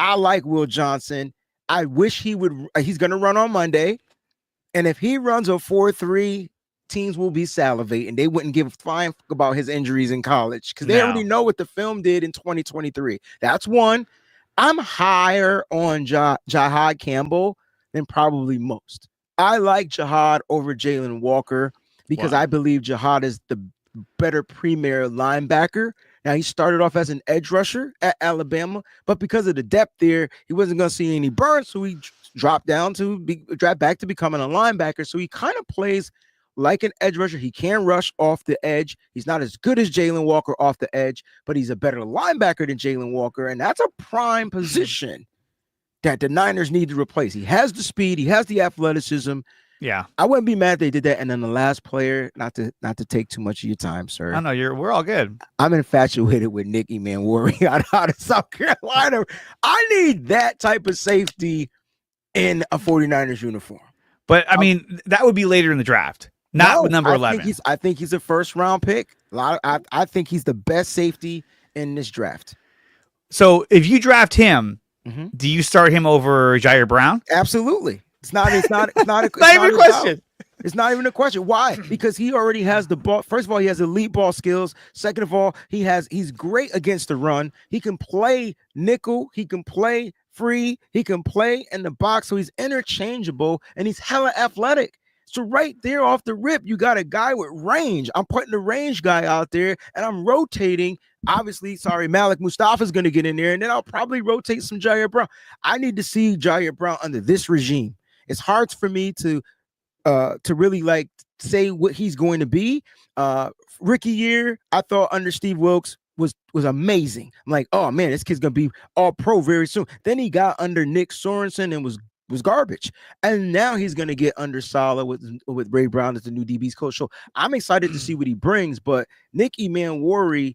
I like Will Johnson. I wish he's going to run on Monday. And if he runs a 4.3, teams will be salivating. They wouldn't give a flying fuck about his injuries in college because they already know what the film did in 2023. That's one. I'm higher on Jahad Campbell than probably most. I like Jahad over Jalen Walker because I believe Jahad is the better premier linebacker. Now, he started off as an edge rusher at Alabama, but because of the depth there, he wasn't going to see any burn, so he dropped back to becoming a linebacker. So he kind of plays like an edge rusher. He can rush off the edge. He's not as good as Jalen Walker off the edge, but he's a better linebacker than Jalen Walker, and that's a prime position that the Niners need to replace. He has the speed. He has the athleticism. Yeah. I wouldn't be mad if they did that. And then the last player, not to take too much of your time, sir. I know we're all good. I'm infatuated with Nick Emmanwori out of South Carolina. I need that type of safety in a 49ers uniform. But I mean, that would be later in the draft, not with number 11. I think he's a first round pick. I think he's the best safety in this draft. So if you draft him, do you start him over Jair Brown? Absolutely. It's not a question. It's not even a question. Why? Because he already has the ball. First of all, he has elite ball skills. Second of all, he's great against the run. He can play nickel. He can play free. He can play in the box. So he's interchangeable and he's hella athletic. So right there off the rip, you got a guy with range. I'm putting the range guy out there and I'm rotating. Obviously, Malik Mustafa's going to get in there and then I'll probably rotate some Jair Brown. I need to see Jair Brown under this regime. It's hard for me to really like say what he's going to be. Rookie year, I thought under Steve Wilkes was amazing. I'm like, oh man, this kid's gonna be all pro very soon. Then he got under Nick Sorensen and was garbage. And now he's gonna get under Saleh with Ray Brown as the new DB's coach. So I'm excited to see what he brings. But Nick Emmanwori,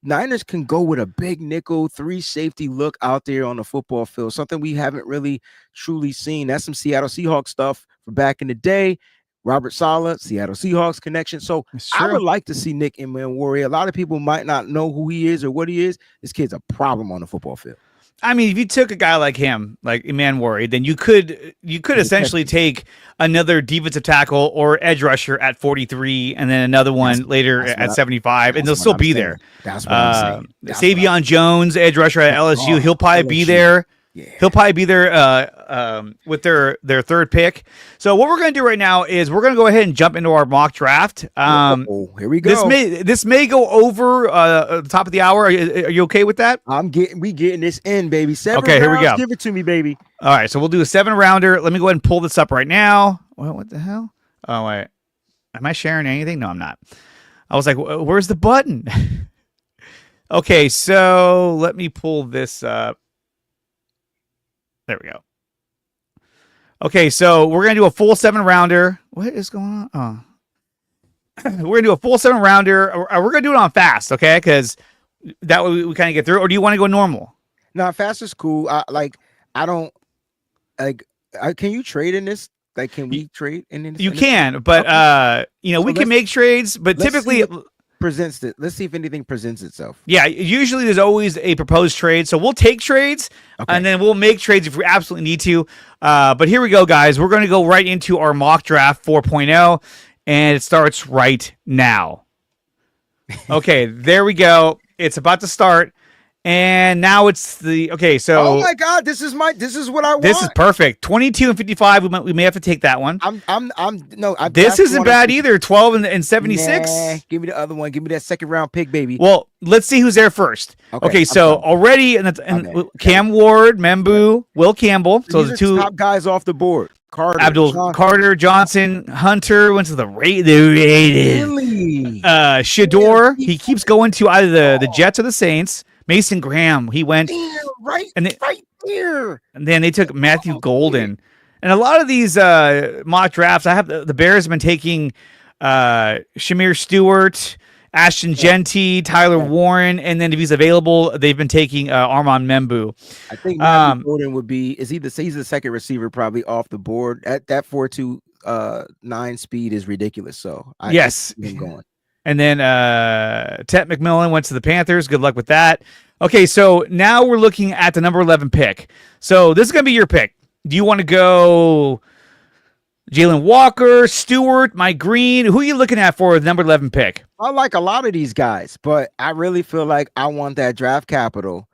Niners can go with a big nickel 3 safety look out there on the football field, something we haven't really truly seen. That's some Seattle Seahawks stuff from back in the day. Robert Saleh, Seattle Seahawks connection. So I would like to see Nick Emmanwori. A lot of people might not know who he is or what he is. This kid's a problem on the football field. I mean, if you took a guy like him, like Emmanwori, then you could essentially take another defensive tackle or edge rusher at 43, and then another one later at 75, and they'll still be there. That's what I'm saying. Savion Jones, edge rusher at LSU, he'll probably be there. Yeah. He'll probably be there with their third pick. So what we're going to do right now is we're going to go ahead and jump into our mock draft. Here we go. This may go over the top of the hour. Are you okay with that? We getting this in, baby. 7 okay, rounds, here we go. Give it to me, baby. All right, so we'll do a 7-rounder. Let me go ahead and pull this up right now. What the hell? Oh wait, am I sharing anything? No, I'm not. I was like, where's the button? Okay, so let me pull this up. There we go. Okay, so we're going to do a full 7-rounder. What is going on? Oh. We're going to do a full 7-rounder. We're going to do it on fast, okay? Because that way we kind of get through. Or do you want to go normal? No, fast is cool. Can you trade in this? Like, can we trade in this? You can, but, okay. We can make trades, but typically... presents it. Let's see if anything presents itself. Yeah, usually there's always a proposed trade, so we'll take trades and then we'll make trades if we absolutely need to. But here we go, guys. We're going to go right into our mock draft 4.0, and it starts right now. Okay, there we go. It's about to start, and now it's so. Oh my God, this is what I want. This is perfect. 22 and 55. We may have to take that one. This isn't bad either. 12 and 76. Nah, give me the other one. Give me that 2nd round pick, baby. Well, let's see who's there first. Okay, so already Cam Ward, Membu, Will Campbell. So these the 2 top guys off the board. Carter Johnson, Hunter went to the Raiders. Really? Shador, he keeps going to either the Jets or the Saints. Mason Graham, he went right there. And then they took Matthew Golden. And a lot of these mock drafts, I have the Bears have been taking Shamir Stewart, Ashton Genty, Tyler Warren, and then if he's available, they've been taking Armand Membu. I think Matthew Golden would be he's the 2nd receiver probably off the board. At that 4.29 speed is ridiculous. So yes, keep going. And then Tet McMillan went to the Panthers. Good luck with that. Okay, so now we're looking at the number 11 pick. So this is going to be your pick. Do you want to go Jalen Walker, Stewart, Mike Green? Who are you looking at for the number 11 pick? I like a lot of these guys, but I really feel like I want that draft capital.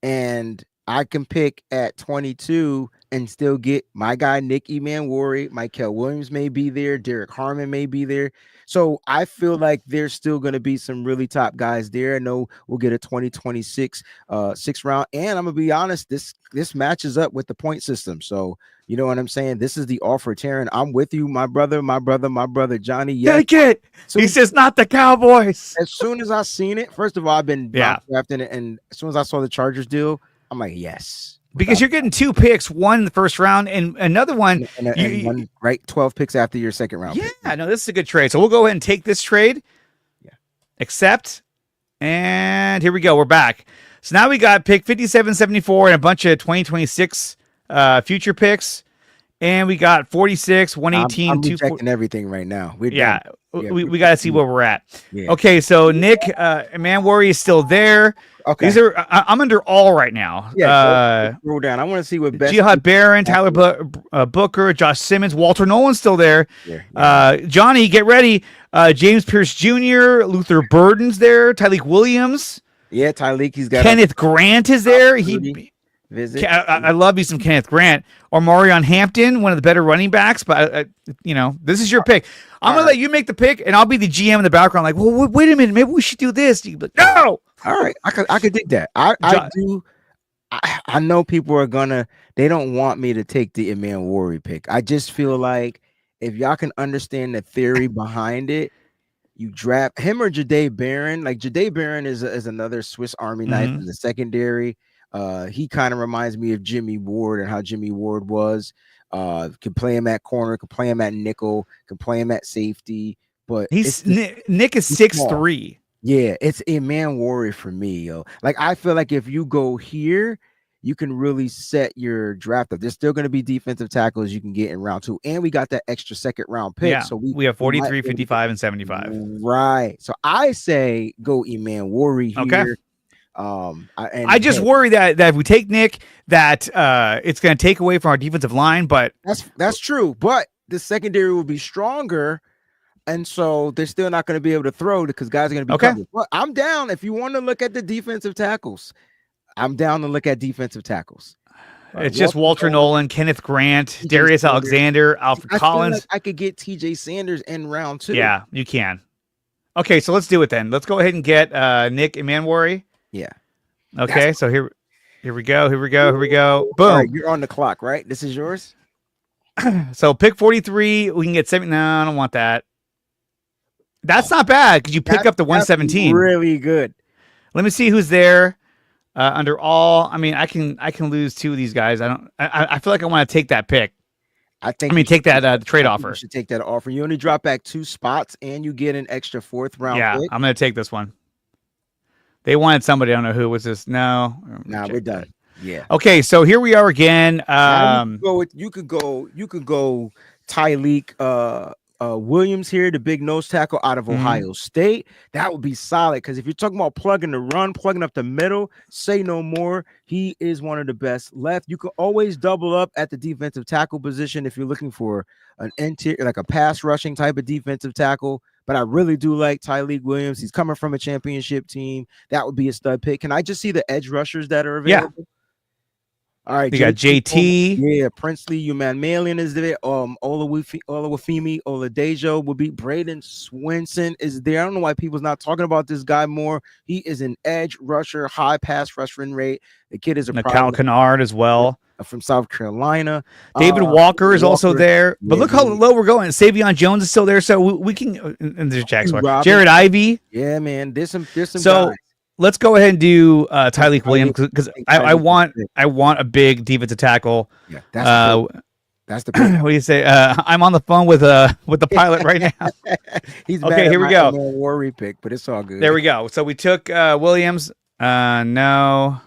And I can pick at 22 and still get my guy, Nick Emmanwori. Michael Williams may be there. Derek Harmon may be there. So I feel like there's still going to be some really top guys there. I know we'll get a 2026 6th round. And I'm going to be honest, this matches up with the point system. So you know what I'm saying? This is the offer, Taryn. I'm with you, my brother, Johnny. Yes. Take it. So he says not the Cowboys. As soon as I seen it, first of all, I've been drafting it. And as soon as I saw the Chargers deal, I'm like, yes. Because you're getting 2 picks, one in the 1st round and another one. And one, right? 12 picks after your 2nd round. Yeah, no, this is a good trade. So we'll go ahead and take this trade. Yeah. Accept. And here we go. We're back. So now we got pick 57, 74, and a bunch of 2026 future picks. And we got 46, 118, I'm rejecting everything right now. we got to see where we're at. Yeah. Okay, so Nick Manwari is still there. Okay. These are I'm under all right now. Yeah, roll down. I want to see what best. Jihad Barron, Tyler Booker, Josh Simmons, Walter Nolan's still there. Yeah. Johnny, get ready. James Pierce Jr., Luther Burden's there. Tyleek Williams. Yeah, Tyleek. He's got Kenneth Grant is there. Visit. I love me some Kenneth Grant or Marion Hampton, one of the better running backs. But this is your pick. I'm gonna let you make the pick, and I'll be the GM in the background. Like, well, wait a minute, maybe we should do this. You be like, no. All right, I could dig that. I do. I know people are they don't want me to take the Manwari pick. I just feel like if y'all can understand the theory behind it, you draft him or Jahdae Barron. Like Jahdae Barron is another Swiss Army knife in the secondary. He kind of reminds me of Jimmy Ward and how Jimmy Ward was. Can play him at corner, can play him at nickel, can play him at safety. But Nick is 6'3". Yeah, it's a Manwari for me, yo. Like I feel like if you go here, you can really set your draft up. There's still going to be defensive tackles you can get in round 2, and we got that extra second round pick. Yeah, so we have 43, 55, and 75. Right. So I say go Manwari here. Okay. I just worry that if we take Nick, that it's going to take away from our defensive line. But that's true. But the secondary will be stronger. And so they're still not going to be able to throw because guys are going to be covered. But I'm down. If you want to look at the defensive tackles, I'm down to look at defensive tackles. It's just Walter Nolan, Kenneth Grant, Darius Alexander, Alfred Collins. Feel like I could get TJ Sanders in round 2. Yeah, you can. Okay, so let's do it then. Let's go ahead and get Nick Manwari. Yeah. Okay, so here we go. Boom. Right, you're on the clock, right? This is yours. So pick 43. We can get 7. No, I don't want that. That's not bad because you pick up the 117. Really good. Let me see who's there under all. I mean, I can lose 2 of these guys. I feel like I want to take that pick. Take that trade offer. You should take that offer. You only drop back 2 spots and you get an extra 4th round. Yeah, pick. I'm going to take this one. They wanted somebody. I don't know who was this. No. Nah, we're done. Yeah. Okay, so here we are again. You could go Tyleek Williams here, the big nose tackle out of Ohio State. That would be solid because if you're talking about plugging the run, plugging up the middle, say no more. He is one of the best left. You can always double up at the defensive tackle position if you're looking for an interior, like a pass rushing type of defensive tackle. But I really do like Tyleek Williams. He's coming from a championship team. That would be a stud pick. Can I just see the edge rushers that are available? Yeah. All right, you got JT. Yeah, Princely, Human Malian is there. Olawufemi, Oladejo will be. Braden Swinson is there. I don't know why people's not talking about this guy more. He is an edge rusher, high pass rushing rate. The kid is a Cal Kennard as well from South Carolina. David Walker is also there. But look how low we're going. Savion Jones is still there, so we can. And there's Jackson, Jared Ivey. Yeah, man. There's some so. Guys. Let's go ahead and do Tyleek Williams because I want a big defensive tackle. Yeah, that's the pick. What do you say? I'm on the phone with the pilot right now. He's okay. Here we go. Worry pick, but it's all good. There we go. So we took Williams. No.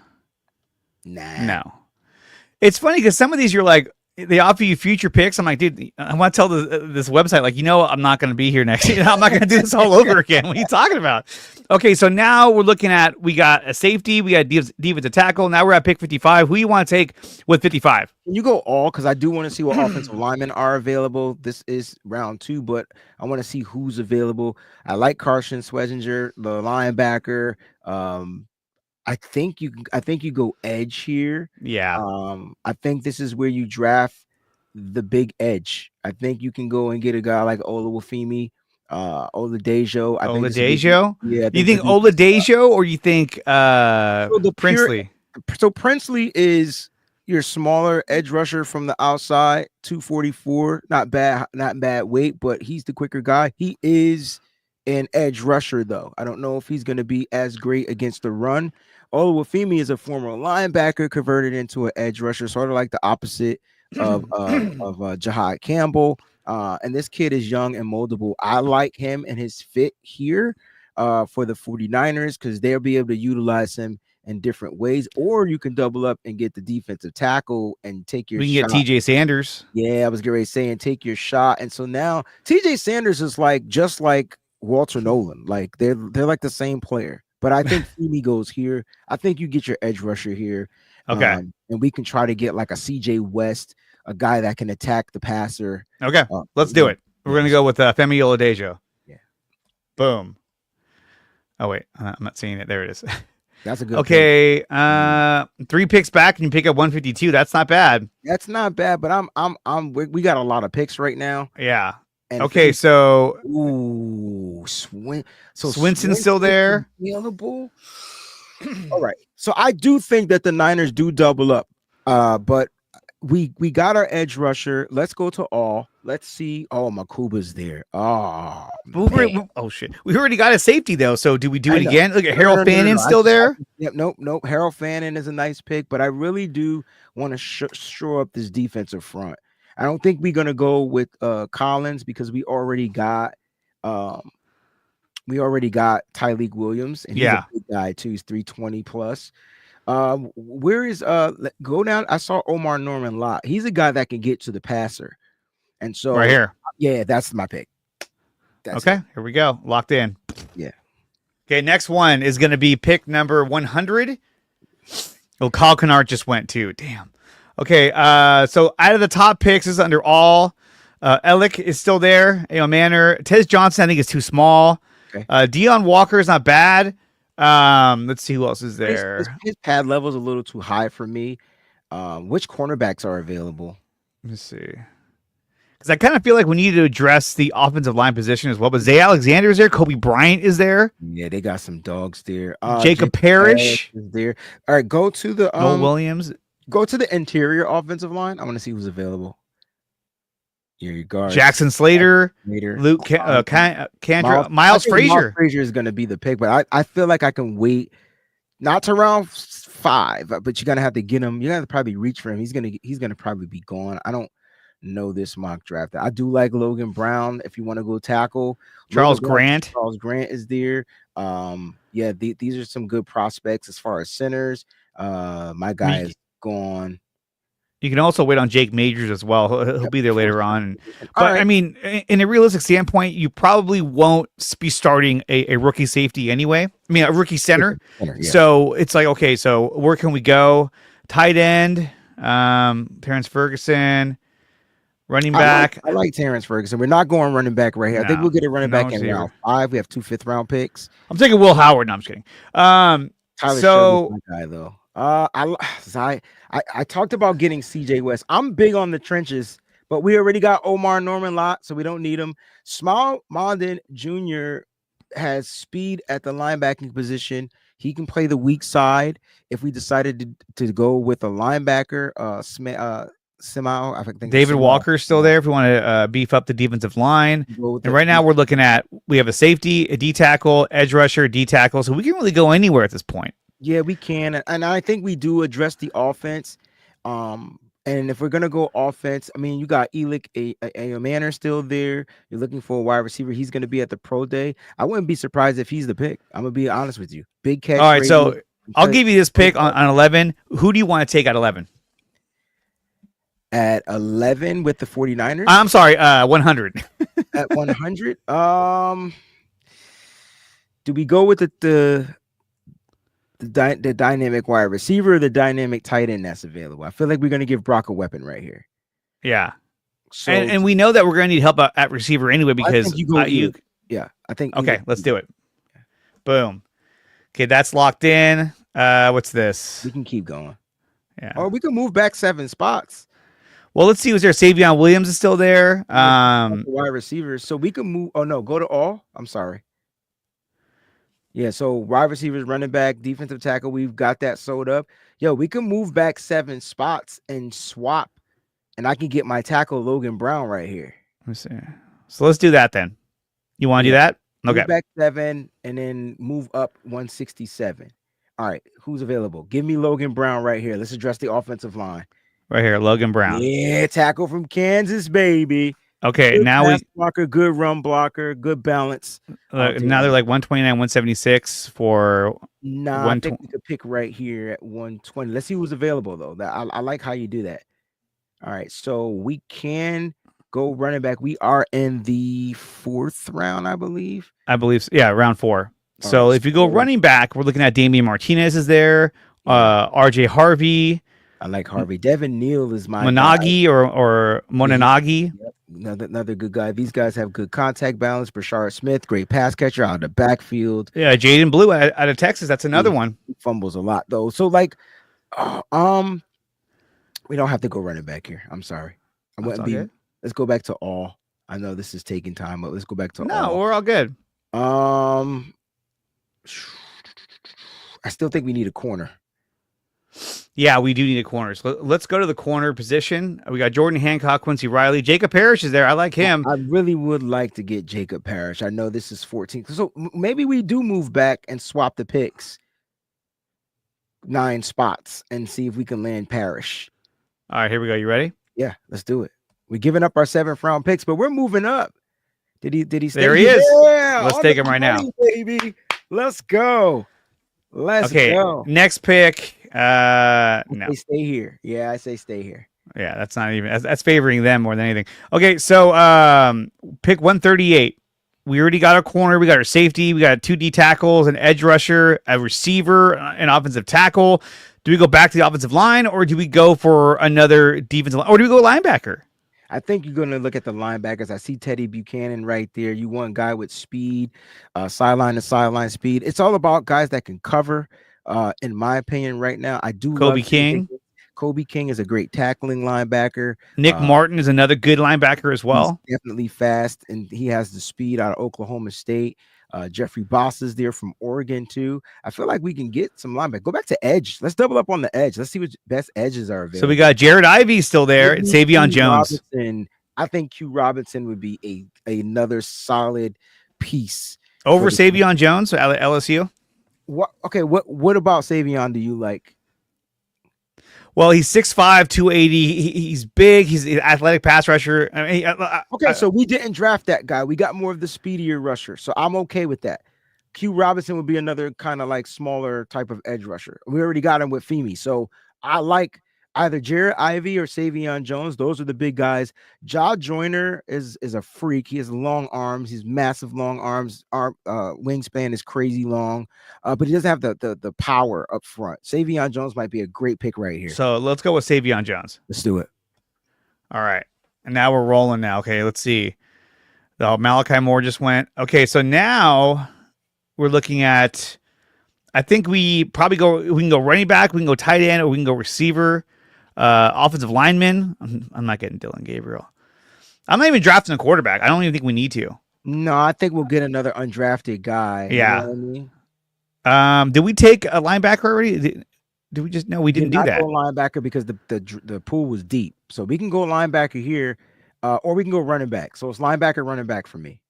It's funny because some of these you're like they offer you future picks. I'm like, dude, I want to tell this website like I'm not going to be here next year. I'm not going to do this all over again. What are you talking about? Okay, so now we're looking at we got a safety, we got defensive tackle. Now we're at pick 55. Who you want to take with 55? Can you go all? Because I do want to see what offensive linemen are available. This is round 2, but I want to see who's available. I like Carson Swedinger, the linebacker. I think you go edge here. Yeah. I think this is where you draft the big edge. I think you can go and get a guy like Olawufemi. Oladejo. Oladejo? Yeah. You think Oladejo or you think Princely? So Princely is your smaller edge rusher from the outside, 244. Not bad weight, but he's the quicker guy. He is an edge rusher, though. I don't know if he's going to be as great against the run. Olawufemi is a former linebacker converted into an edge rusher, sort of like the opposite of Jihad Campbell. And this kid is young and moldable. I like him and his fit here for the 49ers because they'll be able to utilize him in different ways, or you can double up and get the defensive tackle and take your We can shot. get TJ Sanders. Yeah, I was getting ready to say, and take your shot. And so now TJ Sanders is just like Walter Nolan. Like they're like the same player. But I think Feeney goes here. I think you get your edge rusher here. Okay. And we can try to get like a CJ West, a guy that can attack the passer. Okay. Let's do it. We're going to go with Femi Oladejo. Yeah. Boom. Oh, wait. I'm not seeing it. There it is. That's a good okay. 3 picks back and you pick up 152. That's not bad. That's not bad, but we got a lot of picks right now. Yeah. And okay, so Swinson's still there. Available. All right. So I do think that the Niners do double up. But we got our edge rusher. Let's go to all. Let's see. Oh, Makuba's there. Oh, shit. We already got a safety though. So do we do it again? Look at Harold Fannin still there. Yep. Nope. Harold Fannin is a nice pick, but I really do want to shore up this defensive front. I don't think we're gonna go with Collins because we already got Tyleik Williams, and he's a big guy too. He's 320 plus. Where is go down? I saw Omar Norman Lott. He's a guy that can get to the passer, and so right here. Yeah, that's my pick. Here we go. Locked in. Yeah. Okay, next one is going to be pick number 100. Oh, Kyle Kennard just went too. Damn. Okay, so out of the top picks, this is under all. Ellick is still there. Manor. Tez Johnson, I think, is too small. Okay. Deion Walker is not bad. Let's see who else is there. His pad level is a little too high for me. Which cornerbacks are available? Let me see. Because I kind of feel like we need to address the offensive line position as well. But Zay Alexander is there. Kobe Bryant is there. Yeah, they got some dogs there. Jacob Parrish is there. All right, go to the Noel Williams. Go to the interior offensive line. I want to see who's available. Here you go. Jackson Slater, Luke Cantrell, Miles Frazier. Miles Frazier is going to be the pick, but I feel like I can wait not to round 5, but you're going to have to get him. You're going to probably reach for him. He's going to probably be gone. I don't know this mock draft. I do like Logan Brown if you want to go tackle. Charles Grant is there. These are some good prospects as far as centers. My guy is gone. You can also wait on Jake Majors as well. He'll be there later on. But right. I mean, in a realistic standpoint, you probably won't be starting a rookie safety anyway. I mean, a rookie center. Yeah. So it's like, okay, so where can we go? Tight end, Terrence Ferguson, running back. I like Terrence Ferguson. We're not going running back right here. I think we'll get a running back in round 5. We have 2 5th-round picks. I'm taking Will Howard. No, I'm just kidding. Tyler Shirley's my guy, though. I talked about getting CJ West. I'm big on the trenches, but we already got Omar Norman Lott, so we don't need him. Small Mondin Jr. has speed at the linebacking position. He can play the weak side. If we decided to go with a linebacker, I think David Walker is still there if we want to beef up the defensive line. And right now we're looking at, we have a safety, a D tackle, edge rusher, D tackle, so we can really go anywhere at this point. Yeah, we can, and I think we do address the offense. And if we're gonna go offense, I mean, you got Elick a Manor still there. You're looking for a wide receiver. He's gonna be at the pro day. I wouldn't be surprised if he's the pick. I'm gonna be honest with you. Big catch. All right, so I'll give you this pick on 11. Who do you want to take at 11? At 11 with the 49ers? I'm sorry, 100. At 100? Do we go with the dynamic wide receiver or the dynamic tight end that's available? I feel like we're going to give Brock a weapon right here. Yeah. So, and we know that we're going to need help at receiver anyway because I think. Okay, let's do it. Boom. Okay, that's locked in. What's this? We can keep going. Yeah. Or we can move back 7 spots. Well, let's see. Was there Savion Williams is still there? Wide receivers. So we can move. Oh no, go to all. I'm sorry. Yeah, so wide receivers, running back, defensive tackle, we've got that sewed up. Yo, we can move back 7 spots and swap, and I can get my tackle Logan Brown right here. Let's see. So let's do that then. You want to do that? Okay. Move back 7 and then move up 167. All right, who's available? Give me Logan Brown right here. Let's address the offensive line. Right here, Logan Brown. Yeah, tackle from Kansas, baby. Okay, Good now pass blocker, good run blocker, good balance. now they're like 129, 176 for Nah, I think we could pick right here at 120. Let's see who's available though. I like how you do that. All right, so we can go running back. We are in the 4th round, I believe. I believe, yeah, round 4. All So right, if you go running back, we're looking at Damian Martinez is there, RJ Harvey. I like Harvey. Devin Neal is my Monagi guy. or Monanagi. Yep. Another good guy. These guys have good contact balance. Brashard Smith, great pass catcher out of the backfield. Yeah, Jaden Blue out of Texas. That's another one. He fumbles a lot though. So we don't have to go running back here. I'm sorry. Let's go back to all. I know this is taking time, but let's go back to all. No, we're all good. I still think we need a corner. Yeah, we do need a corner. So let's go to the corner position. We got Jordan Hancock, Quincy Riley, Jacob Parrish is there. I like him. I really would like to get Jacob Parrish. I know this is 14. So maybe we do move back and swap the picks 9 spots and see if we can land Parrish. All right, here we go. You ready? Yeah, let's do it. We're giving up our 7th round picks, but we're moving up. Did he stay? There he is. Yeah, let's take him right now. Baby. Let's go. Let's go. Next pick. No. Stay here. Yeah, I say stay here. Yeah, that's not even that's favoring them more than anything. Okay, so pick 138. We already got our corner, we got our safety, we got 2 D tackles, an edge rusher, a receiver, an offensive tackle. Do we go back to the offensive line, or do we go for another defensive line, or do we go linebacker? I think you're going to look at the linebackers. I see Teddy Buchanan right there. You want a guy with speed, sideline to sideline speed. It's all about guys that can cover. In my opinion, right now, I do. Kobe King. Kobe King is a great tackling linebacker. Nick Martin is another good linebacker as well. He's definitely fast, and he has the speed out of Oklahoma State. Jeffrey Boss is there from Oregon too. I feel like we can get some linebacker. Go back to edge. Let's double up on the edge. Let's see what best edges are available. So we got Jared Ivey still there, and Savion Jones. I think Q Robinson would be another solid piece over Savion Jones at LSU. What? Okay. What about Savion? Do you like? Well, he's 6'5", 280. He's big. He's an athletic pass rusher. I mean, okay, so we didn't draft that guy. We got more of the speedier rusher, so I'm okay with that. Q Robinson would be another kind of like smaller type of edge rusher. We already got him with Femi, so I like either Jared Ivey or Savion Jones. Those are the big guys. Ja Joyner is a freak. He has long arms. He's massive long arms. Wingspan is crazy long, but he doesn't have the power up front. Savion Jones might be a great pick right here. So let's go with Savion Jones. Let's do it. All right. And now we're rolling now. Okay, let's see. Malachi Moore just went. Okay, so now we're looking at, I think we can go running back, we can go tight end, or we can go receiver. Offensive lineman. I'm not getting Dylan Gabriel. I'm not even drafting a quarterback. I don't even think we need to. No, I think we'll get another undrafted guy. Yeah. You know what I mean? Did we take a linebacker already? Did we just? No, we didn't do that. Go linebacker because the pool was deep. So we can go linebacker here, or we can go running back. So it's linebacker, running back for me.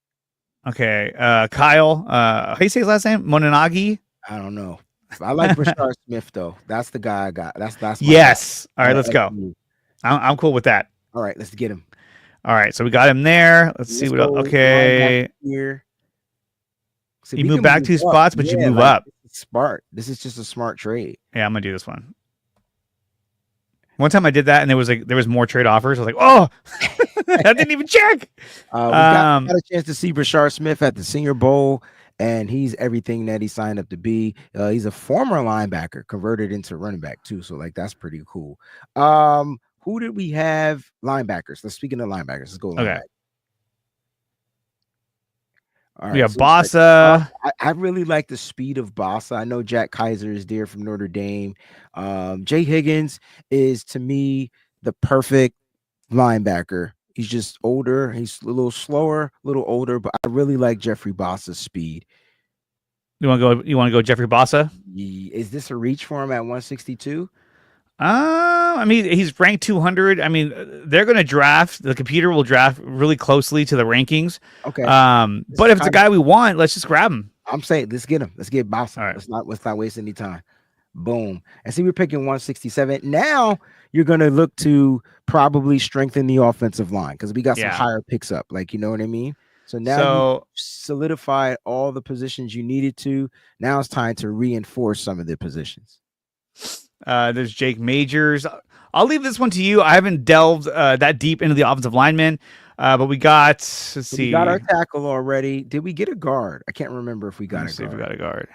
Okay. Kyle. How do you say his last name? Monanagi? I don't know. I like Brashard Smith though. That's the guy I got. That's yes. Guy. All right, let's go. I'm cool with that. All right, let's get him. All right, so we got him there. Let's see what else. Okay. Here. So you move back 2 spots, but you move up. Smart. This is just a smart trade. Yeah, I'm gonna do this one. One time I did that, and there was more trade offers. I was like, oh, I didn't even check. We got a chance to see Brashard Smith at the Senior Bowl. And he's everything that he signed up to be. He's a former linebacker converted into running back too. So like that's pretty cool. Who did we have? Linebackers. Speaking of linebackers, let's go. Okay. All right. We have Bossa. I really like the speed of Bossa. I know Jack Kaiser is there from Notre Dame. Jay Higgins is to me the perfect linebacker. He's just older. He's a little slower, a little older, but I really like Jeffrey Bossa's speed. You want to go Jeffrey Bossa? Is this a reach for him at 162? I mean, he's ranked 200. I mean, they're going to draft. The computer will draft really closely to the rankings. Okay. But if it's a guy we want, let's just grab him. I'm saying let's get him. Let's get Bossa. All right. Let's not waste any time. Boom. And see, we're picking 167. Now you're going to look to probably strengthen the offensive line because we got some higher picks up. Like, you know what I mean? So now you solidified all the positions you needed to. Now it's time to reinforce some of the positions. There's Jake Majors. I'll leave this one to you. I haven't delved that deep into the offensive linemen, but we got, let's see. We got our tackle already. Did we get a guard? I can't remember if we got a guard. If we got a guard.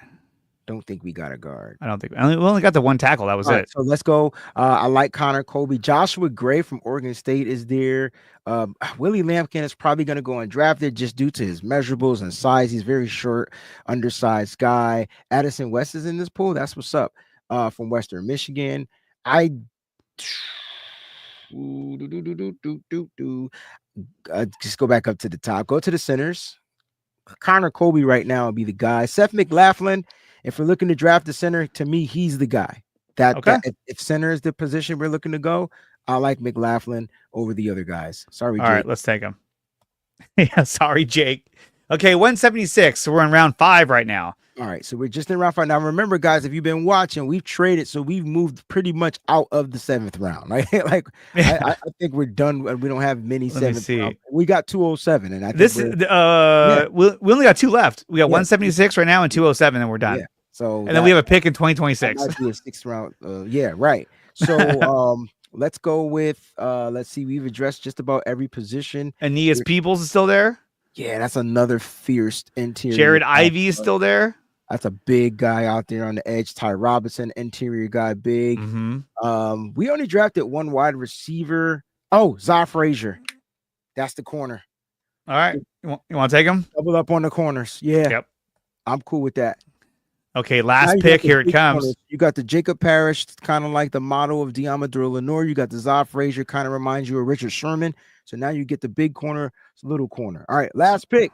Don't think we got a guard. I don't think we only got the one tackle. That was it. So let's go. I like Connor Colby. Joshua Gray from Oregon State is there. Willie Lampkin is probably going to go undrafted just due to his measurables and size. He's very short, undersized guy. Addison West is in this pool. That's what's up. From Western Michigan. Just go back up to the top. Go to the centers. Connor Colby right now would be the guy. Seth McLaughlin. If we're looking to draft the center, to me, he's the guy. That if center is the position we're looking to go, I like McLaughlin over the other guys. Sorry, Jake. All right, let's take him. Yeah, sorry, Jake. Okay, 176. So we're in round 5 right now. All right, so we're just in round 5. Now, remember, guys, if you've been watching, we've traded, so we've moved pretty much out of the 7th round. Right? I think we're done. We don't have many 7th round. We got 207, and I think we only got 2 left. We got 176 right now and 207, and we're done. Yeah. So and then we have a pick in 2026. Might be a 6th round. Yeah, right. So let's go with let's see. We've addressed just about every position. Aeneas Peebles is still there. Yeah, that's another fierce interior. Jared Ivey is still there. That's a big guy out there on the edge. Ty Robinson, interior guy, big. We only drafted 1 wide receiver. Oh, Za Frazier. That's the corner. All right. You want to take him? Double up on the corners. Yeah. Yep. I'm cool with that. Okay, last pick. Here it comes. Corners. You got the Jacob Parrish, kind of like the model of Diamador Lenore. You got the Za Frazier, kind of reminds you of Richard Sherman. So now you get the big corner, little corner. All right, last pick.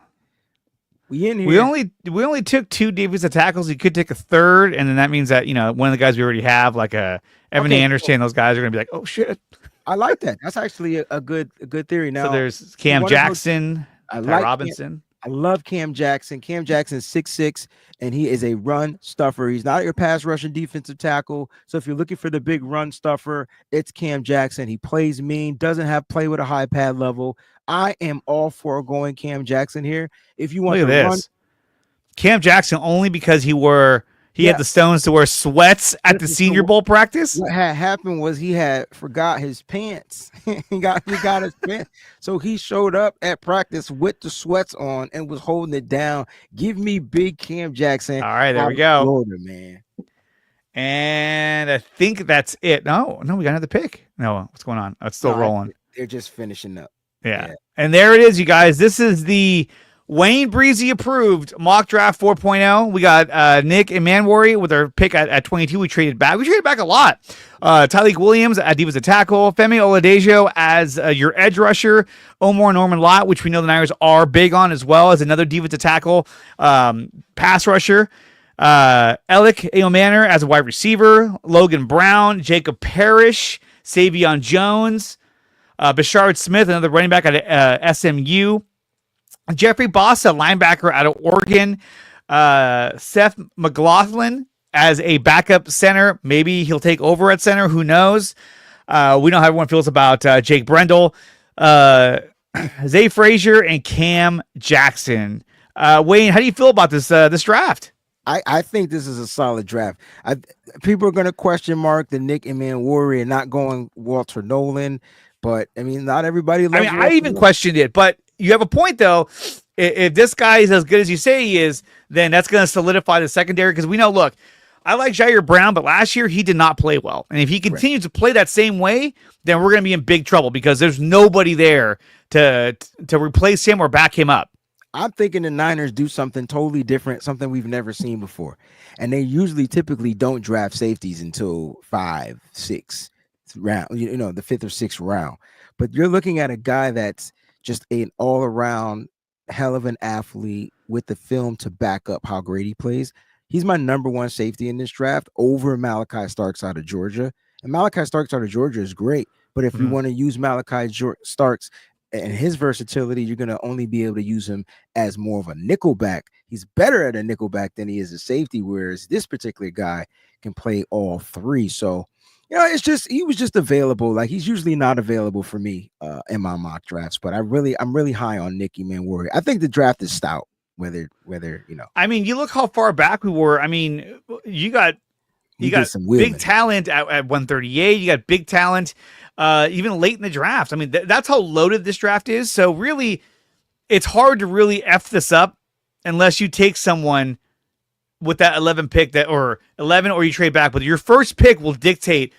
We in here. We only took 2 defensive tackles. You could take a 3rd, and then that means that one of the guys we already have, like Evan Anderson, those guys are gonna be like, oh shit. I like that. That's actually a good theory. Now, so there's Cam Jackson, Ty Robinson. I love Cam Jackson. Cam Jackson's 6'6", and he is a run stuffer. He's not your pass rushing defensive tackle. So if you're looking for the big run stuffer, it's Cam Jackson. He plays mean, doesn't have play with a high pad level. I am all for going Cam Jackson here. If you want to run, Cam Jackson only because he had the stones to wear sweats at the Senior Bowl practice. What had happened was he had forgot his pants. he got his pants. So he showed up at practice with the sweats on and was holding it down. Give me big Cam Jackson. All right, there we go. Florida, man. And I think that's it. No, we got another pick. No, what's going on? It's still rolling. They're just finishing up. Yeah. And there it is, you guys. This is the Wayne Breezie approved mock draft 4.0. We got Nick and Manwari with our pick at 22. We traded back a lot. Tyleik Williams at defensive tackle, Femi Oladejo as your edge rusher, Omar Norman Lott, which we know the Niners are big on as well, as another defensive tackle, pass rusher. Alec Ayomanor as a wide receiver, Logan Brown, Jacob Parrish, Savion Jones, Bashard Smith, another running back at SMU. Jeffrey Bossa, linebacker out of Oregon. Seth McLaughlin as a backup center. Maybe he'll take over at center. Who knows? We know how everyone feels about Jake Brendel, Zay Frazier, and Cam Jackson. Wayne, how do you feel about this draft? I think this is a solid draft. People are going to question mark the Nick and Manwari and not going Walter Nolan. But, I mean, not everybody loves I even questioned it, but you have a point, though. If this guy is as good as you say he is, then that's going to solidify the secondary. Because we know, look, I like Jair Brown, but last year he did not play well. And if he continues to play that same way, then we're going to be in big trouble because there's nobody there to replace him or back him up. I'm thinking the Niners do something totally different, something we've never seen before. And they typically don't draft safeties until 5, 6 round, the 5th or 6th round. But you're looking at a guy that's just an all-around hell of an athlete with the film to back up how great he plays. He's my number 1 safety in this draft over Malachi Starks out of Georgia. And Malachi Starks out of Georgia is great. But if you want to use Malachi Starks and his versatility, you're going to only be able to use him as more of a nickel back. He's better at a nickel back than he is a safety, whereas this particular guy can play all three. So, it's just he was just available. Like, he's usually not available for me in my mock drafts, but I'm really high on Nicky Manwari. I think the draft is stout. Whether I mean, you look how far back we were. I mean, you got some big talent at 138. You got big talent even late in the draft. I mean, that's how loaded this draft is. So really, it's hard to really F this up unless you take someone with that 11 pick or 11, or you trade back. But your first pick will dictate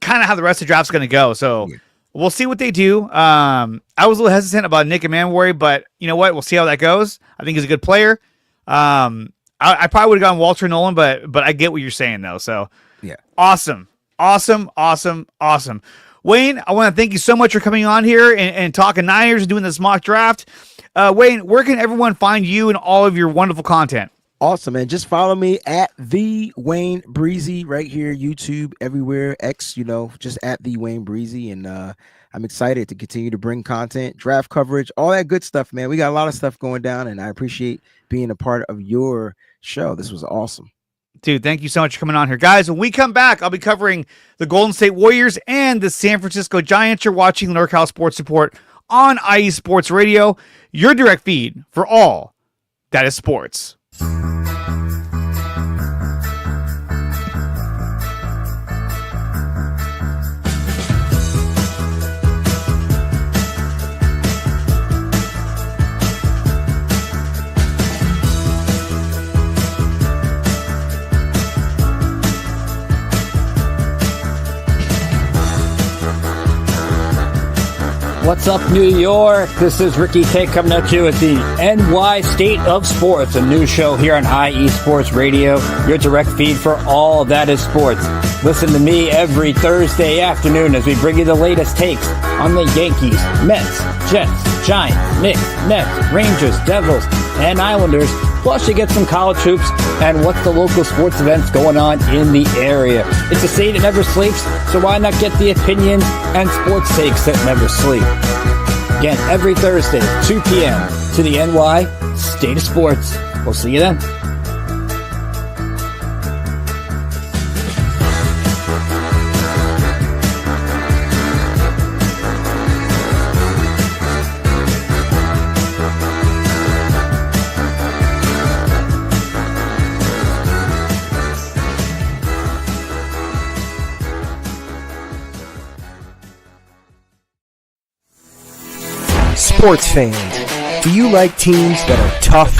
kind of how the rest of the draft's going to go. So we'll see what they do. I was a little hesitant about Nick Manwari, but you know what? We'll see how that goes. I think he's a good player. I probably would have gone Walter Nolan, but I get what you're saying though. So yeah, awesome. Wayne, I want to thank you so much for coming on here and talking Niners and doing this mock draft. Wayne, where can everyone find you and all of your wonderful content? Awesome, man. Just follow me at the Wayne Breezie right here, YouTube, everywhere, X, just at the Wayne Breezie. And I'm excited to continue to bring content, draft coverage, all that good stuff, man. We got a lot of stuff going down, and I appreciate being a part of your show. This was awesome. Dude, thank you so much for coming on here. Guys, when we come back, I'll be covering the Golden State Warriors and the San Francisco Giants. You're watching the NorCal Sports Report on IE Sports Radio, your direct feed for all that is sports. What's up, New York? This is Ricky K coming at you with the NY State of Sports, a new show here on IE Sports Radio, your direct feed for all that is sports. Listen to me every Thursday afternoon as we bring you the latest takes on the Yankees, Mets, Jets, Giants, Knicks, Nets, Rangers, Devils, and Islanders. Plus, you get some college hoops and what's the local sports events going on in the area. It's a state that never sleeps, so why not get the opinions and sports takes that never sleep? Again, every Thursday, 2 p.m. to the NY State of Sports. We'll see you then. Sports fans, do you like teams that are tough,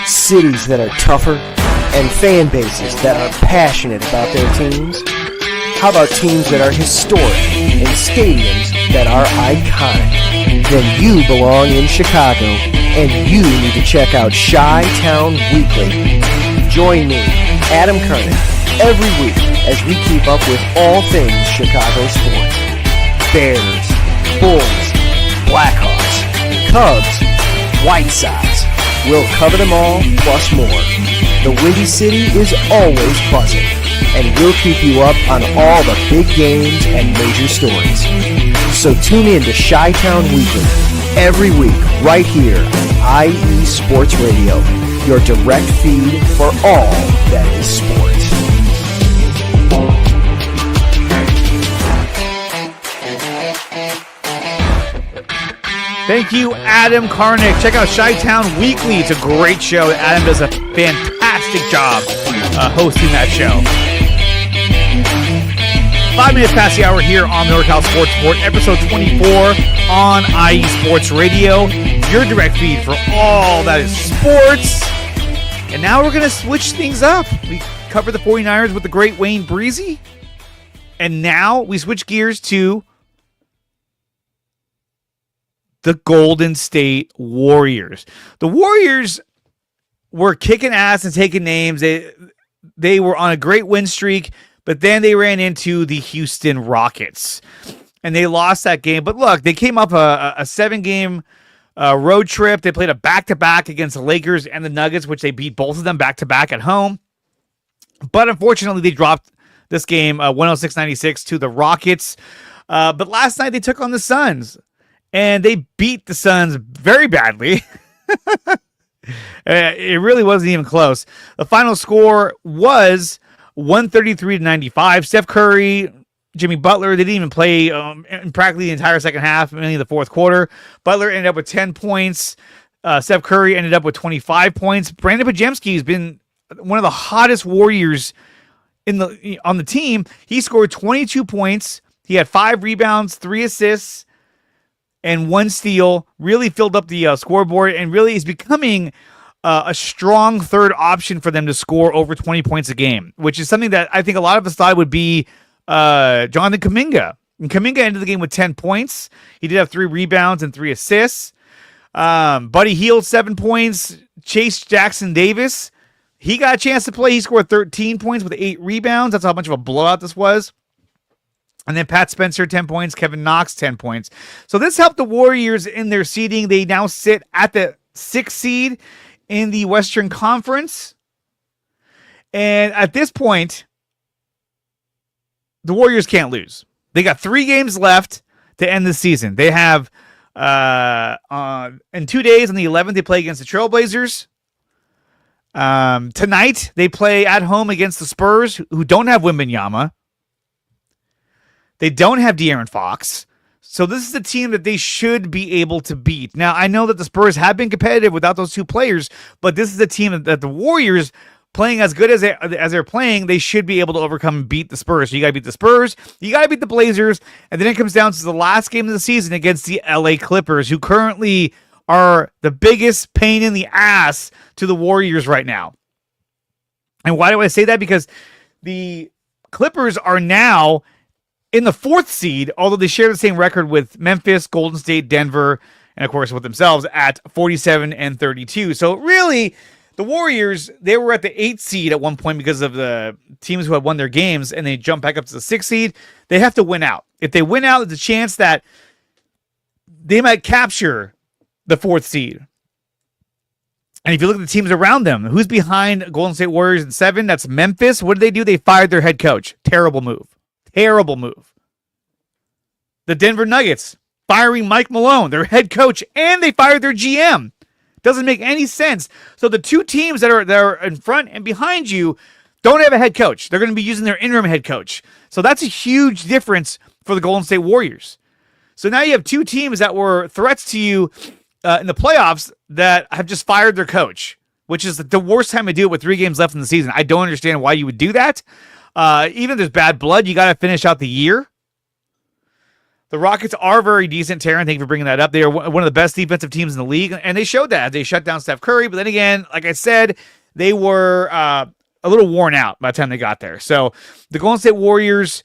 cities that are tougher, and fan bases that are passionate about their teams? How about teams that are historic and stadiums that are iconic? Then you belong in Chicago, and you need to check out Chi-Town Weekly. Join me, Adam Kernick, every week as we keep up with all things Chicago sports. Bears, Bulls, Blackhawks, Cubs, White Sox. We'll cover them all, plus more. The Windy City is always buzzing, and we'll keep you up on all the big games and major stories. So tune in to Chi-Town Weekly every week right here on IE Sports Radio, your direct feed for all that is sports. Thank you, Adam Karnick. Check out Chi-Town Weekly. It's a great show. Adam does a fantastic job hosting that show. 5 minutes past the hour here on the NorCal Sports Report, episode 24 on IE Sports Radio, your direct feed for all that is sports. And now we're going to switch things up. We covered the 49ers with the great Wayne Breezie. And now we switch gears to the Golden State Warriors. The Warriors were kicking ass and taking names. They were on a great win streak, but then they ran into the Houston Rockets, and they lost that game. But look, they came up a 7-game road trip. They played a back-to-back against the Lakers and the Nuggets, which they beat both of them back-to-back at home. But unfortunately, they dropped this game 106-96 to the Rockets. But last night, they took on the Suns. and they beat the Suns very badly. It really wasn't even close. The final score was 133-95. Steph Curry, Jimmy Butler, they didn't even play in practically the entire second half, mainly the fourth quarter. Butler ended up with 10 points. Steph Curry ended up with 25 points. Brandon Podziemski has been one of the hottest Warriors on the team. He scored 22 points. He had 5 rebounds, 3 assists, and 1 steal. Really filled up the scoreboard and really is becoming a strong third option for them to score over 20 points a game, which is something that I think a lot of us thought would be Jonathan Kuminga. And Kuminga ended the game with 10 points. He did have 3 rebounds and 3 assists. Buddy Hield, 7 points. Chase Jackson Davis, he got a chance to play. He scored 13 points with 8 rebounds. That's how much of a blowout this was. And then Pat Spencer, 10 points. Kevin Knox, 10 points. So this helped the Warriors in their seeding. They now sit at the 6th seed in the Western Conference. And at this point, the Warriors can't lose. They got 3 games left to end the season. They have, in 2 days, on the 11th, they play against the Trailblazers. Tonight, they play at home against the Spurs, who don't have Wembanyama. They don't have De'Aaron Fox. So this is a team that they should be able to beat. Now, I know that the Spurs have been competitive without those 2 players, but this is a team that the Warriors, playing as good as they're playing, they should be able to overcome and beat the Spurs. So you got to beat the Spurs, you got to beat the Blazers, and then it comes down to the last game of the season against the LA Clippers, who currently are the biggest pain in the ass to the Warriors right now. And why do I say that? Because the Clippers are now in the 4th seed, although they share the same record with Memphis, Golden State, Denver, and of course with themselves at 47-32. So really, the Warriors, they were at the 8th seed at one point because of the teams who had won their games, and they jump back up to the 6th seed. They have to win out. If they win out, there's a chance that they might capture the 4th seed. And if you look at the teams around them, who's behind Golden State Warriors in 7? That's Memphis. What did they do? They fired their head coach. Terrible move. Terrible move. The Denver Nuggets firing Mike Malone, their head coach, and they fired their GM. Doesn't make any sense. So the 2 teams that are in front and behind you don't have a head coach. They're going to be using their interim head coach. So that's a huge difference for the Golden State Warriors. So now you have 2 teams that were threats to you in the playoffs that have just fired their coach, which is the worst time to do it with 3 games left in the season. I don't understand why you would do that. Even if there's bad blood, you got to finish out the year. The Rockets are very decent, Taryn. Thank you for bringing that up. They are one of the best defensive teams in the league, and they showed that. They shut down Steph Curry, but then again, like I said, they were a little worn out by the time they got there. So the Golden State Warriors,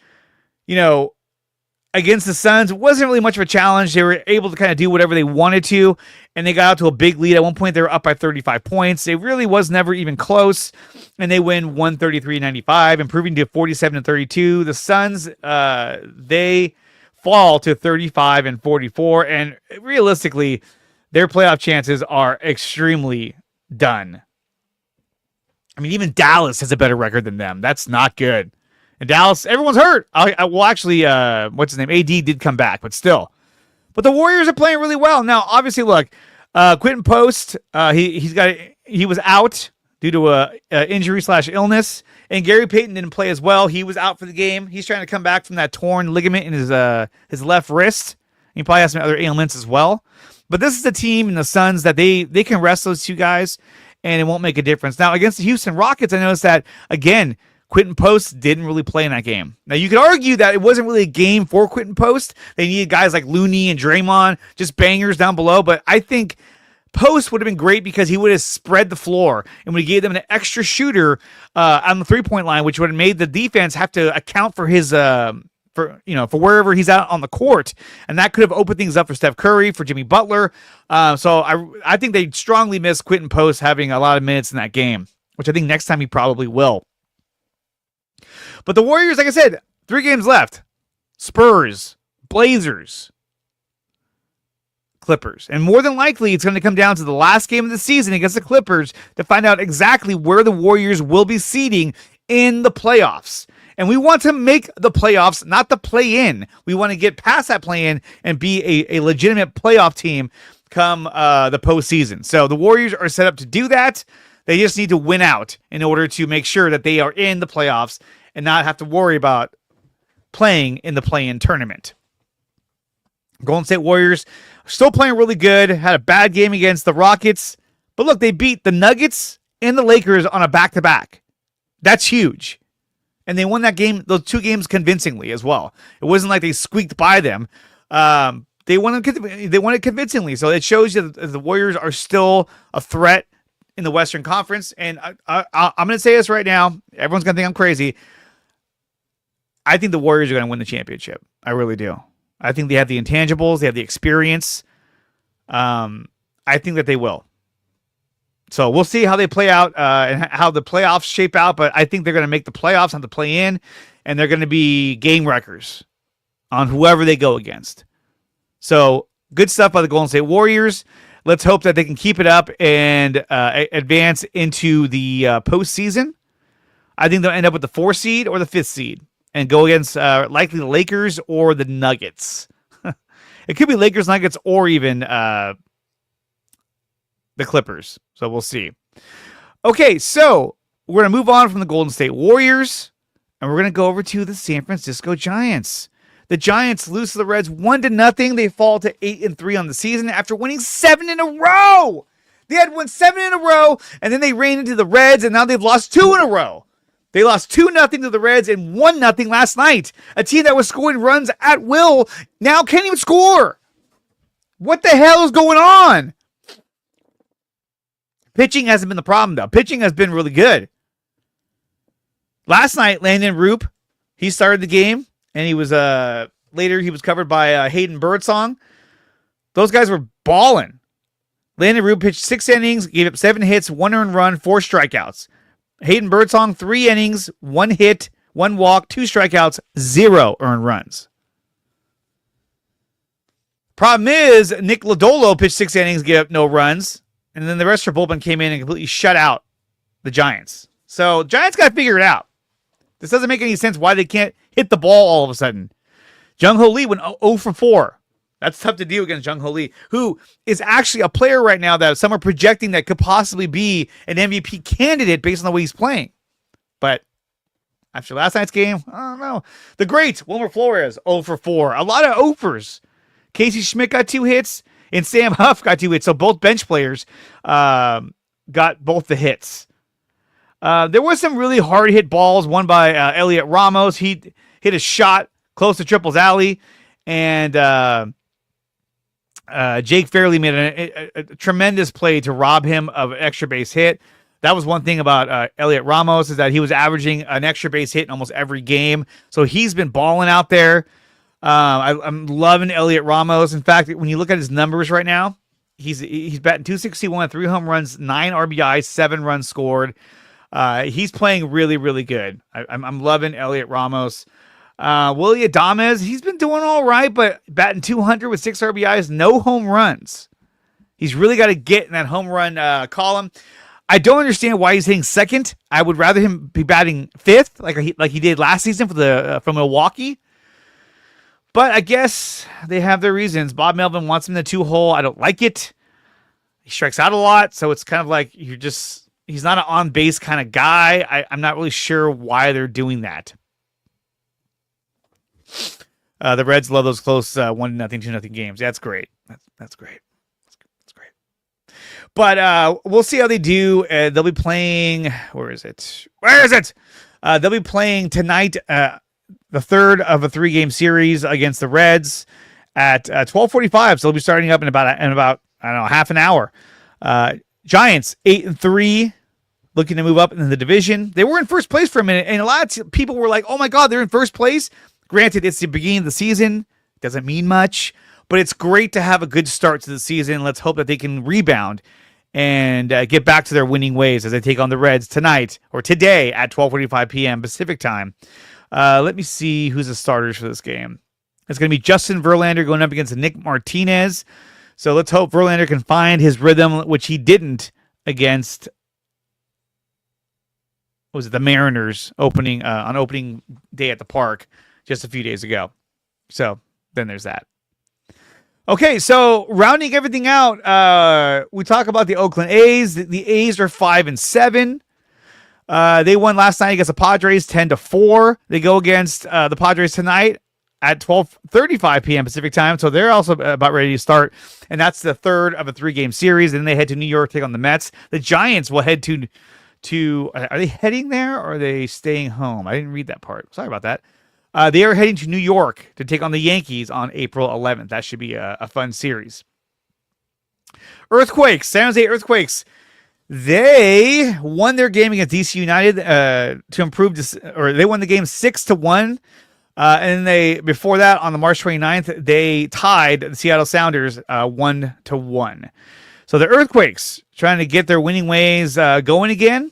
against the Suns, it wasn't really much of a challenge. They were able to kind of do whatever they wanted to, and they got out to a big lead. At one point, they were up by 35 points. It really was never even close, and they win 133-95, improving to 47-32. The Suns, they fall to 35-44, and realistically, their playoff chances are extremely done. I mean, even Dallas has a better record than them. That's not good. And Dallas, everyone's hurt. Actually, what's his name? AD did come back, but still. But the Warriors are playing really well. Now, obviously, look, Quentin Post, he was out due to a injury/illness, and Gary Payton didn't play as well. He was out for the game. He's trying to come back from that torn ligament in his left wrist. He probably has some other ailments as well. But this is the team in the Suns that they can rest those 2 guys, and it won't make a difference. Now, against the Houston Rockets, I noticed that, again, Quentin Post didn't really play in that game. Now, you could argue that it wasn't really a game for Quentin Post. They needed guys like Looney and Draymond, just bangers down below. But I think Post would have been great because he would have spread the floor and would have gave them an extra shooter on the 3-point line, which would have made the defense have to account for his for wherever he's out on the court, and that could have opened things up for Steph Curry, for Jimmy Butler. So I think they strongly miss Quentin Post having a lot of minutes in that game, which I think next time he probably will. But the Warriors, like I said, 3 games left. Spurs, Blazers, Clippers. And more than likely, it's going to come down to the last game of the season against the Clippers to find out exactly where the Warriors will be seeding in the playoffs. And we want to make the playoffs, not the play-in. We want to get past that play-in and be a legitimate playoff team come the postseason. So the Warriors are set up to do that. They just need to win out in order to make sure that they are in the playoffs and not have to worry about playing in the play-in tournament. Golden State Warriors still playing really good. Had a bad game against the Rockets. But look, they beat the Nuggets and the Lakers on a back-to-back. That's huge. And they won that game, those two games convincingly as well. It wasn't like they squeaked by them. They won it convincingly. So it shows you that the Warriors are still a threat in the Western Conference. And I'm going to say this right now. Everyone's going to think I'm crazy. I think the Warriors are going to win the championship. I really do. I think they have the intangibles. They have the experience. I think that they will. So we'll see how they play out and how the playoffs shape out. But I think they're going to make the playoffs, not the play in. And they're going to be game wreckers on whoever they go against. So good stuff by the Golden State Warriors. Let's hope that they can keep it up and advance into the postseason. I think they'll end up with the 4th seed or the 5th seed and go against likely the Lakers or the Nuggets. It could be Lakers, Nuggets, or even the Clippers. So we'll see. Okay, so we're going to move on from the Golden State Warriors, and we're going to go over to the San Francisco Giants. The Giants lose to the Reds 1-0. They fall to 8-3 on the season after winning 7 in a row. They had won 7 in a row, and then they ran into the Reds, and now they've lost 2 in a row. They lost 2-0 to the Reds and 1-0 last night. A team that was scoring runs at will now can't even score. What the hell is going on? Pitching hasn't been the problem, though. Pitching has been really good. Last night, Landon Roop, he started the game, and he was later he was covered by Hayden Birdsong. Those guys were balling. Landon Roop pitched 6 innings, gave up 7 hits, 1 earned run, 4 strikeouts. Hayden Birdsong, 3 innings, 1 hit, 1 walk, 2 strikeouts, 0 earned runs. Problem is, Nick Lodolo pitched 6 innings, gave up no runs, and then the rest of their bullpen came in and completely shut out the Giants. So, Giants got to figure it out. This doesn't make any sense why they can't hit the ball all of a sudden. Jung Ho Lee went 0 for 4. That's tough to do against Jung Ho Lee, who is actually a player right now that some are projecting that could possibly be an MVP candidate based on the way he's playing. But after last night's game, I don't know. The great Wilmer Flores, 0 for 4. A lot of offers. Casey Schmidt got 2 hits, and Sam Huff got 2 hits. So both bench players got both the hits. There was some really hard hit balls, one by Elliot Ramos. He hit a shot close to Triple's alley, and Jake Fairley made a tremendous play to rob him of an extra base hit. That was one thing about Elliot Ramos, is that he was averaging an extra base hit in almost every game. So he's been balling out there. I'm loving Elliot Ramos. In fact, when you look at his numbers right now, he's batting .261, 3 home runs, 9 RBIs, 7 runs scored. He's playing really, really good. I'm loving Elliot Ramos. Willie Adames, he's been doing all right, but batting .200 with 6 RBIs, no home runs. He's really got to get in that home run column. I don't understand why he's hitting second. I would rather him be batting 5th, like he did last season from Milwaukee. But I guess they have their reasons. Bob Melvin wants him in the 2-hole. I don't like it. He strikes out a lot, so it's kind of like he's not an on-base kind of guy. I'm not really sure why they're doing that. The Reds love those close 1-0, 2-0 games. That's great. That's great. That's great. But we'll see how they do. They'll be playing. Where is it? They'll be playing tonight. The third of a 3-game series against the Reds at 12:45. So they'll be starting up in about I don't know, half an hour. Giants 8-3, looking to move up in the division. They were in first place for a minute, and a lot of people were like, "Oh my God, they're in first place." Granted, it's the beginning of the season. Doesn't mean much, but it's great to have a good start to the season. Let's hope that they can rebound and get back to their winning ways as they take on the Reds tonight or today at 12:45 p.m. Pacific time. Let me see who's the starters for this game. It's going to be Justin Verlander going up against Nick Martinez. So let's hope Verlander can find his rhythm, which he didn't against was it the Mariners opening on opening day at the park just a few days ago. So then there's that. Okay, so rounding everything out, we talk about the Oakland A's. The A's are 5-7. They won last night against the Padres 10-4. They go against the Padres tonight at 12:35 p.m. Pacific time. So they're also about ready to start. And that's the third of a 3-game series. Then they head to New York, take on the Mets. The Giants will head to are they heading there or are they staying home? I didn't read that part. Sorry about that. They are heading to New York to take on the Yankees on April 11th. That should be a fun series. Earthquakes, San Jose Earthquakes. They won their game against DC United to improve this, or they won the game 6-1. And they, before that, on the March 29th, they tied the Seattle Sounders 1-1. So the Earthquakes trying to get their winning ways going again.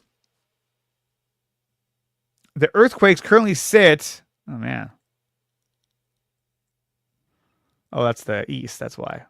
The Earthquakes currently sit. Oh, man. Oh, that's the East. That's why.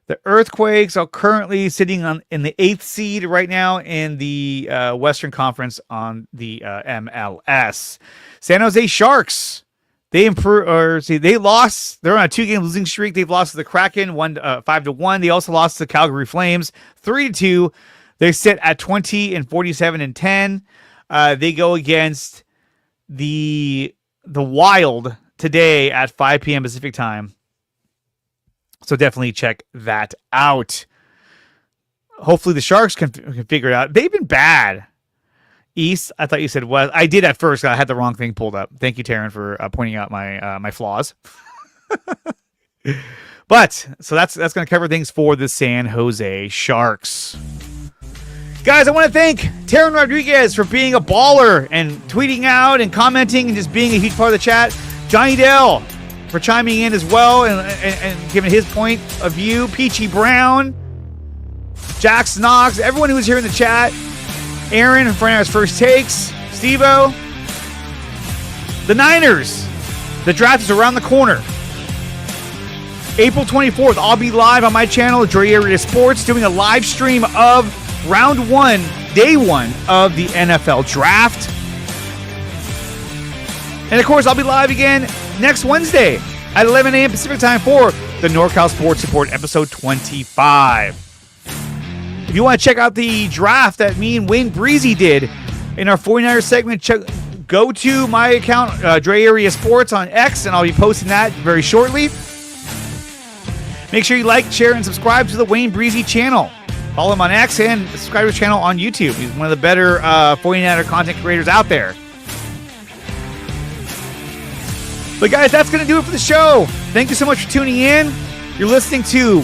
The Earthquakes are currently sitting in the 8th seed right now in the Western Conference on the MLS. San Jose Sharks. They lost. They're on a 2-game losing streak. They've lost to the Kraken 5-1. They also lost to the Calgary Flames 3-2. They sit at 20-47-10. They go against the Wild today at 5 p.m. Pacific time. So definitely check that out. Hopefully the Sharks can figure it out. They've been bad. East, I thought you said West. I did at first. I had the wrong thing pulled up. Thank you, Taryn, for pointing out my flaws. But so that's going to cover things for the San Jose Sharks. Guys, I want to thank Taryn Rodriguez for being a baller and tweeting out and commenting and just being a huge part of the chat. Johnny Dell for chiming in as well and giving his point of view. Peachy Brown, Jax Knox, everyone who was here in the chat. Aaron for his first takes. Steve-O. The Niners. The draft is around the corner. April 24th, I'll be live on my channel, Dre Area Sports, doing a live stream of round 1, day 1 of the NFL draft. And of course, I'll be live again next Wednesday at 11 a.m. Pacific time for the NorCal Sports Report episode 25. If you want to check out the draft that me and Wayne Breezie did in our 49ers segment, go to my account, Dre Area Sports on X, and I'll be posting that very shortly. Make sure you like, share, and subscribe to the Wayne Breezie channel. Follow him on X and subscribe to his channel on YouTube. He's one of the better 49er content creators out there. But guys, that's going to do it for the show. Thank you so much for tuning in. You're listening to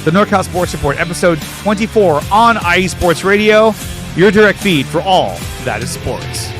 the NorCal Sports Report, episode 24 on IE Sports Radio, your direct feed for all that is sports.